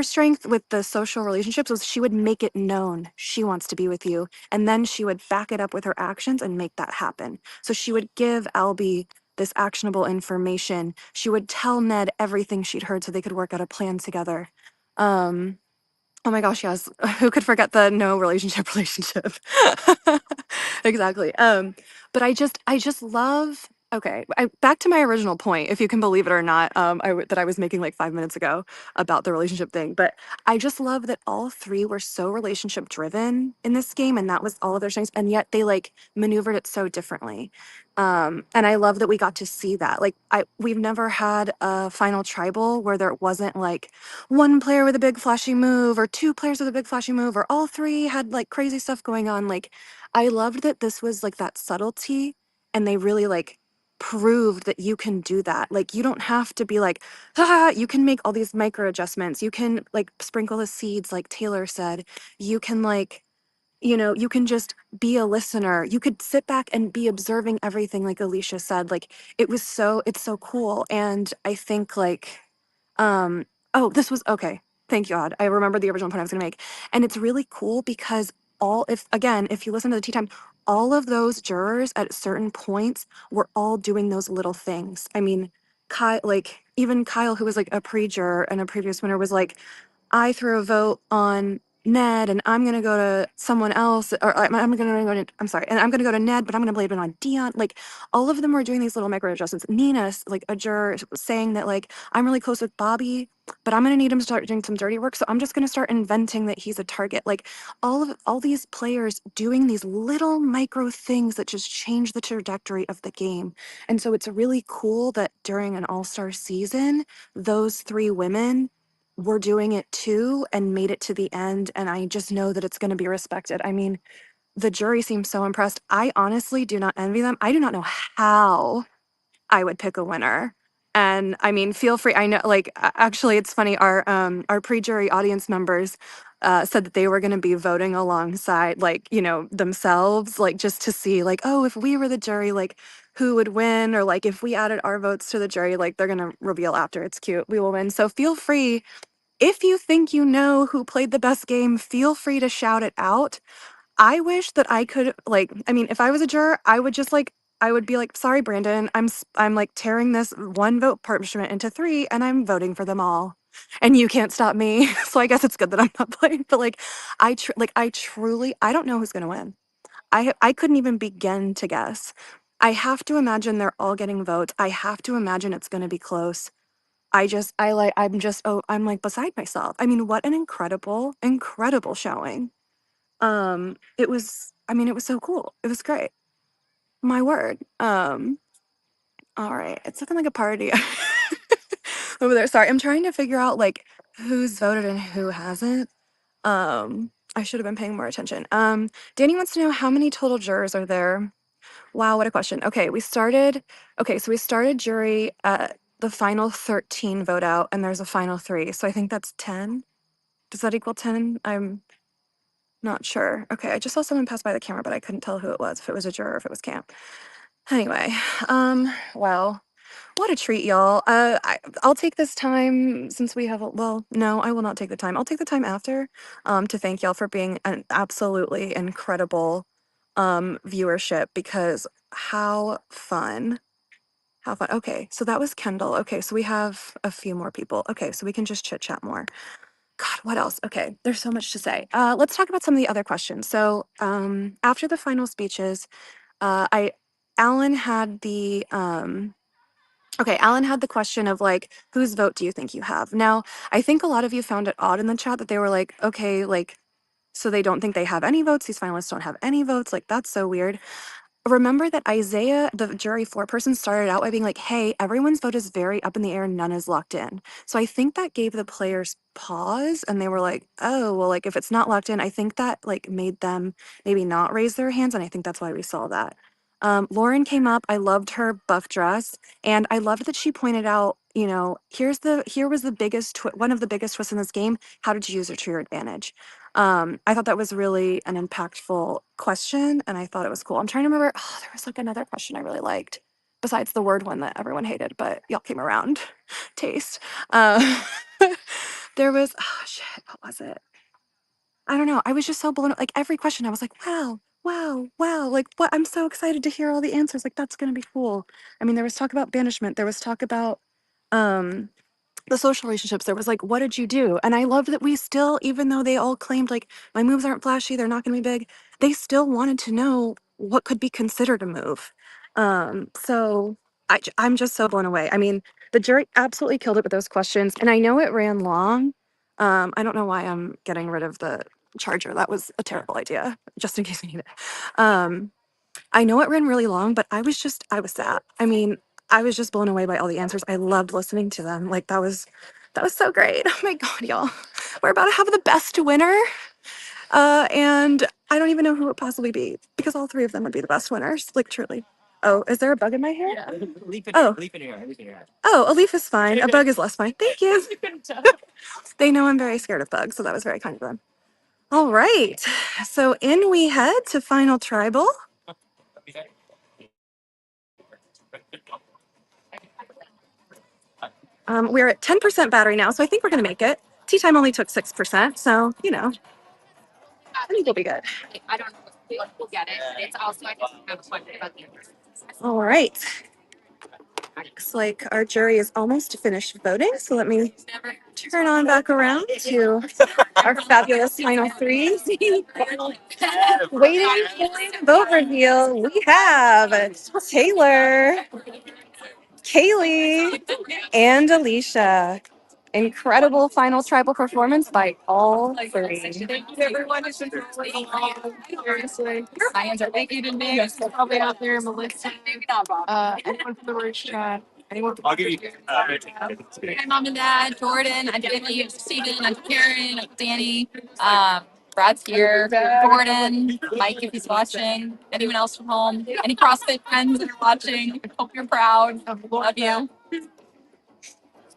strength with the social relationships was she would make it known she wants to be with you. And then she would back it up with her actions and make that happen. So she would give Albie this actionable information. She would tell Ned everything she'd heard so they could work out a plan together. Um, Oh my gosh, yes. Who could forget the no relationship? Exactly. But I just love okay, back to my original point, if you can believe it or not, that I was making like 5 minutes ago about the relationship thing. But I just love that all three were so relationship driven in this game, and that was all of their strengths, and yet they like maneuvered it so differently. And I love that we got to see that. Like we've never had a final tribal where there wasn't like one player with a big flashy move or two players with a big flashy move or all three had like crazy stuff going on. Like I loved that this was like that subtlety and they really like proved that you can do that. Like you don't have to be like, you can make all these micro adjustments. You can like sprinkle the seeds like Taylor said. You can like you can just be a listener. You could sit back and be observing everything like Alicia said. Like it's so cool. And I think like oh, this was okay. Thank you, God. I remember the original point I was gonna make. And it's really cool because if you listen to the tea time, all of those jurors at certain points were all doing those little things. I mean, even Kyle, who was like a pre-juror and a previous winner, was like, I threw a vote on Ned and I'm gonna go to someone else, or I'm gonna go to, I'm sorry, and I'm gonna go to Ned, but I'm gonna blame it on Dion. Like all of them were doing these little micro adjustments. Nina, like a juror, was saying that like I'm really close with Bobby, but I'm gonna need him to start doing some dirty work. So I'm just gonna start inventing that he's a target. Like all these players doing these little micro things that just change the trajectory of the game. And so it's really cool that during an all-star season, those three women were doing it too and made it to the end. And I just know that it's going to be respected. I mean, the jury seems so impressed. I honestly do not envy them. I do not know how I would pick a winner. And I mean, feel free. I know, like, actually, it's funny. Our pre-jury audience members said that they were going to be voting alongside, like, themselves, like, just to see, like, oh, if we were the jury, like, who would win, or like, if we added our votes to the jury, like, they're going to reveal after. It's cute. We will win. So feel free if you think you know who played the best game, feel free to shout it out. I wish that I could like I mean, if I was a juror, I would just like I would be like, "Sorry, Brandon, I'm like tearing this one vote punishment into three, and I'm voting for them all, and you can't stop me." So I guess it's good that I'm not playing. But like, I truly I don't know who's gonna win. I couldn't even begin to guess. I have to imagine they're all getting votes. I have to imagine it's gonna be close. I'm like beside myself. I mean, what an incredible showing. It was so cool. It was great. My word. All right. It's looking like a party over there. Sorry, I'm trying to figure out like who's voted and who hasn't. I should have been paying more attention. Danny wants to know how many total jurors are there. Wow, what a question. So we started jury at the final 13 vote out, and there's a final three. So I think that's 10. Does that equal 10? I'm not sure. Okay, I just saw someone pass by the camera, but I couldn't tell who it was, if it was a juror or if it was Cam. Anyway, wow. What a treat, y'all. I'll take this time since we have well, no, I will not take the time. I'll take the time after to thank y'all for being an absolutely incredible viewership because how fun. How fun. Okay, so that was Kendall. Okay, so we have a few more people. Okay, so we can just chit chat more. God, what else? Okay, there's so much to say. Let's talk about some of the other questions. So, after the final speeches, I Alan had the okay, Alan had the question of like, whose vote do you think you have? Now, I think a lot of you found it odd in the chat that they were like, okay, like, so they don't think they have any votes. These finalists don't have any votes. Like, that's so weird. Remember that Isaiah, the jury foreperson, started out by being like, hey, everyone's vote is very up in the air, none is locked in. So I think that gave the players pause and they were like, oh, well, like if it's not locked in, I think that like made them maybe not raise their hands. And I think that's why we saw that. Lauren came up. I loved her buff dress. And I loved that she pointed out, you know, here was the one of the biggest twists in this game. How did you use it to your advantage? I thought that was really an impactful question, and I thought it was cool. I'm trying to remember. Oh, there was like another question I really liked, besides the word one that everyone hated, but y'all came around. Taste. Uh, there was. Oh shit. What was it? I don't know. I was just so blown. Like every question, I was like, wow, wow, wow. Like what? I'm so excited to hear all the answers. Like that's gonna be cool. I mean, there was talk about banishment. There was talk about. Um, the social relationships, there was like, what did you do? And I loved that we still, even though they all claimed like my moves aren't flashy, they're not going to be big, they still wanted to know what could be considered a move. So I'm just so blown away. I mean, the jury absolutely killed it with those questions, and I know it ran long. I don't know why I'm getting rid of the charger. That was a terrible idea, just in case you need it. I know it ran really long, but I was sad. I mean, I was just blown away by all the answers. I loved listening to them. Like that was so great. Oh my God, y'all. We're about to have the best winner. And I don't even know who it would possibly be because all three of them would be the best winners. Like truly. Oh, is there a bug in my hair? Yeah. Oh. Oh, a leaf is fine. A bug is less fine. Thank you. They know I'm very scared of bugs, so that was very kind of them. All right. So in we head to final tribal. We're at 10% battery now, so I think we're going to make it. Tea time only took 6%, so, you know, I think we'll be good. I don't know if we'll get it. It's also, I just have a question about the All right. Looks like our jury is almost finished voting, so let me turn on back around to our fabulous final threes. Waiting for the vote reveal, we have Taylor, Kaylee, and Alicia. Incredible final tribal performance by all three. Thank you, everyone. It's been really long. Seriously. Thank you to me. Yes, probably out there, Melissa. Anyone from the Rich chat. Anyone from the Hi, mom and dad, Jordan, Aunt Vicky, Aunt Steven, Aunt Karen, Aunt Danny, Brad's here, Gordon, Mike if he's watching, anyone else from home, any CrossFit friends that are watching. Hope you're proud. Love you.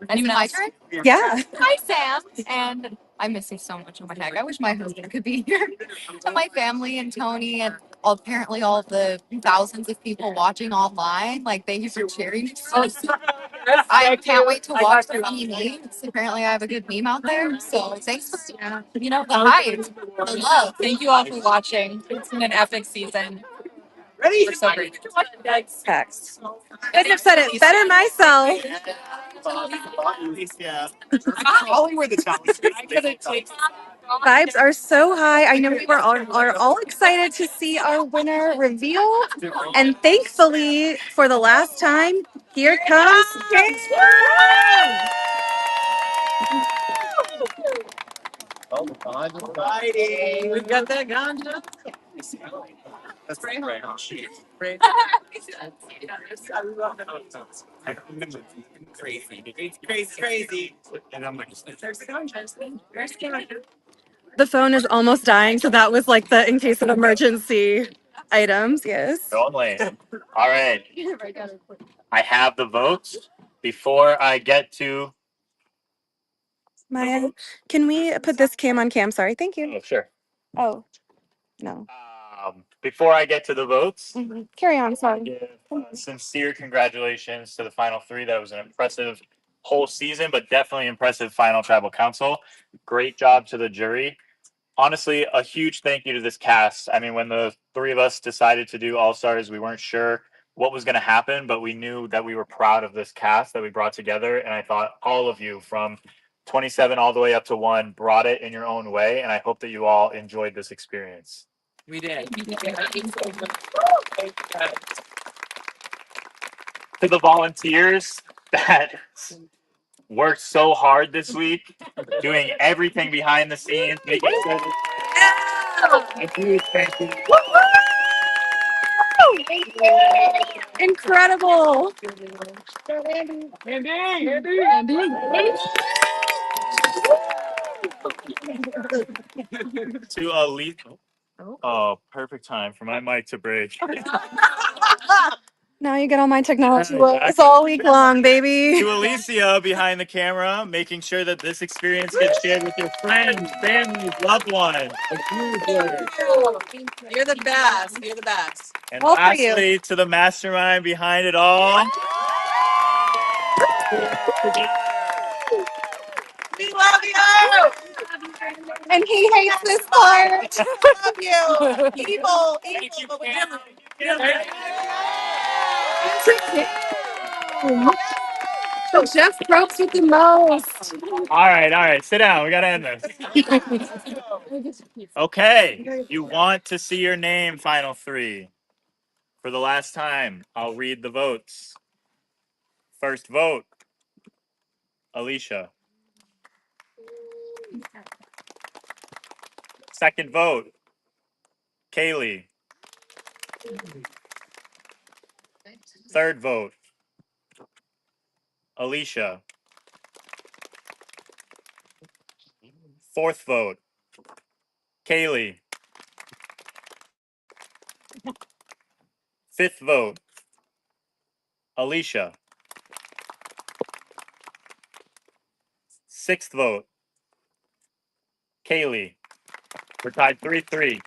Anyone else? Yeah. Hi, Sam. And I miss you so much. Oh my heck. I wish my husband could be here. To my family and Tony and apparently all the thousands of people watching online. Like, thank you for cheering me. I can't wait to watch the funny memes. Apparently, I have a good meme out there. So thanks for, the hype, the love. Thank you all for watching. It's been an epic season. We're so great. Facts. Couldn't have said it better myself. Vibes are so high. I know we are all excited to see our winner revealed. And thankfully, for the last time, here comes Taylor. We got that ganja. That's right. Crazy. And I'm like, there's the ganja. There's the ganja. The phone is almost dying, so that was like the in case of emergency items. Yes. Only. All right. I have the votes. Before I get to. Maya, can we put this cam on cam? Sorry. Thank you. Oh, sure. Oh, no. Before I get to the votes, Carry on. Sorry. give sincere congratulations to the final three. That was an impressive whole season, but definitely impressive final tribal council. Great job to the jury. Honestly, a huge thank you to this cast. I mean, when the three of us decided to do All Stars, we weren't sure what was going to happen, but we knew that we were proud of this cast that we brought together. And I thought all of you, from 27 all the way up to 1 brought it in your own way, and I hope that you all enjoyed this experience. We did. To the volunteers that worked so hard this week, doing everything behind the scenes, making sure a huge thank you. Incredible. To Elite. Oh, perfect time for my mic to break. Now you get all my technology woes all week long, baby. To Alicia behind the camera, making sure that this experience gets shared with your friends, families, loved ones. A huge word. You're the best. You're the best. And All for you. lastly, to the mastermind behind it all. We love you. And he hates this part. Love you. Evil. But we love So Jeff Probst with the most. All right. Sit down. We got to end this. Okay. You want to see your name, final 3. For the last time, I'll read the votes. First vote, Alicia. Second vote, Kaylee. Third vote, Alicia. Fourth vote, Kaylee. Fifth vote, Alicia. Sixth vote, Kaylee. We're tied 3-3.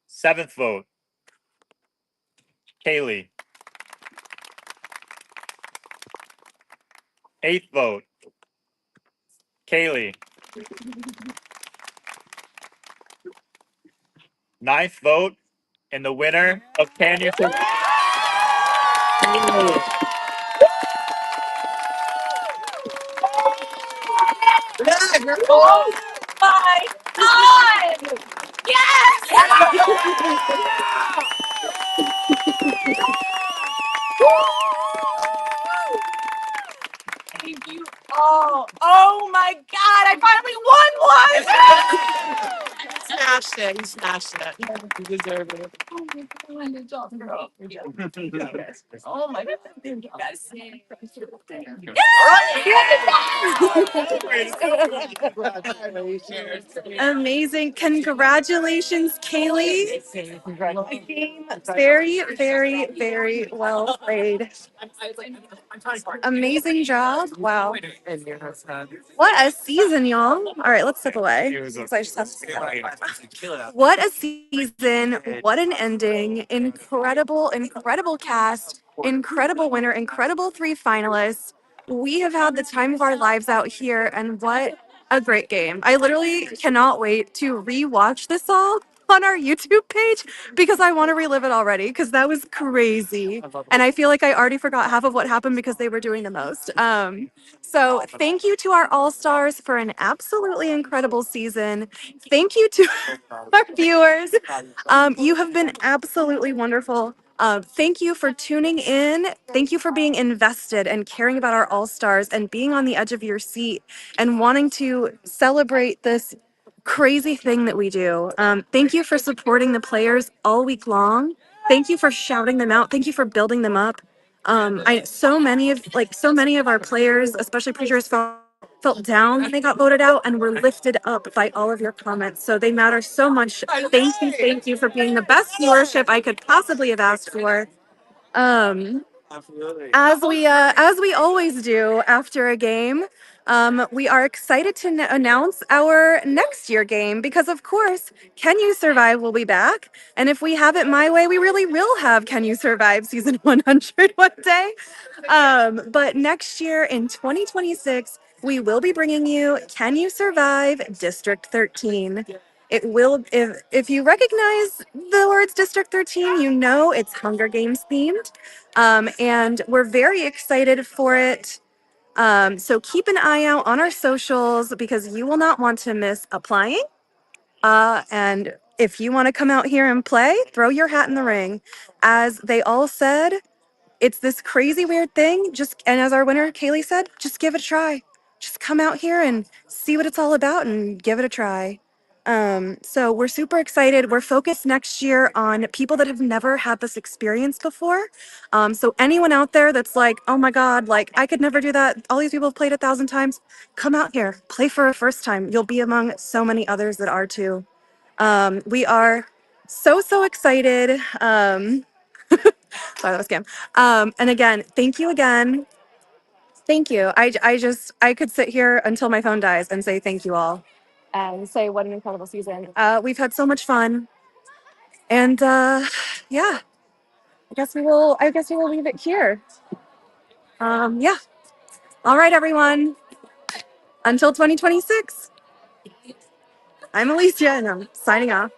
Seventh vote, Kaylee. Eighth vote, Kaylee. Ninth vote, and the winner of Can You Survive? you. My God! Yes! Thank you all. Oh my God! I finally won one. Smashed it. You smashed it. You deserve it. Good job, girl. Oh my God! Thank you guys. Amazing. Congratulations, Kaylee. Game very, very, very well played. Amazing job. Wow. And your husband. What a season, y'all. All right, let's step away. Because I just have to What a season. What an ending. Incredible, incredible cast. Incredible winner. Incredible 3 finalists. We have had the time of our lives out here, and what a great game. I literally cannot wait to rewatch this all on our YouTube page because I want to relive it already because that was crazy. And I feel like I already forgot half of what happened because they were doing the most. So thank you to our All-Stars for an absolutely incredible season. Thank you to our viewers. You have been absolutely wonderful. Thank you for tuning in. Thank you for being invested and caring about our All Stars and being on the edge of your seat and wanting to celebrate this crazy thing that we do. Thank you for supporting the players all week long. Thank you for shouting them out. Thank you for building them up. So many of our players, especially preachers, felt down when they got voted out and were lifted up by all of your comments. So they matter so much. Thank you for being the best viewership I could possibly have asked for. As we always do after a game, we are excited to announce our next year game because, of course, Can You Survive will be back. And if we have it my way, we really will have Can You Survive season 100 one day. But next year in 2026, we will be bringing you Can You Survive District 13. It will, if you recognize the words District 13, you know it's Hunger Games themed. And we're very excited for it. So keep an eye out on our socials because you will not want to miss applying. And if you want to come out here and play, throw your hat in the ring. As they all said, it's this crazy weird thing. And as our winner Kaylee said, just give it a try. Just come out here and see what it's all about and give it a try. So we're super excited. We're focused next year on people that have never had this experience before. So anyone out there that's like, oh my God, like I could never do that. All these people have played 1,000 times. Come out here, play for a first time. You'll be among so many others that are too. We are so excited. Sorry, that was scam. And again, thank you again. Thank you. I could sit here until my phone dies and say thank you all and say what an incredible season. We've had so much fun. And yeah, I guess we will leave it here. Yeah. All right, everyone. Until 2026. I'm Alicia and I'm signing off.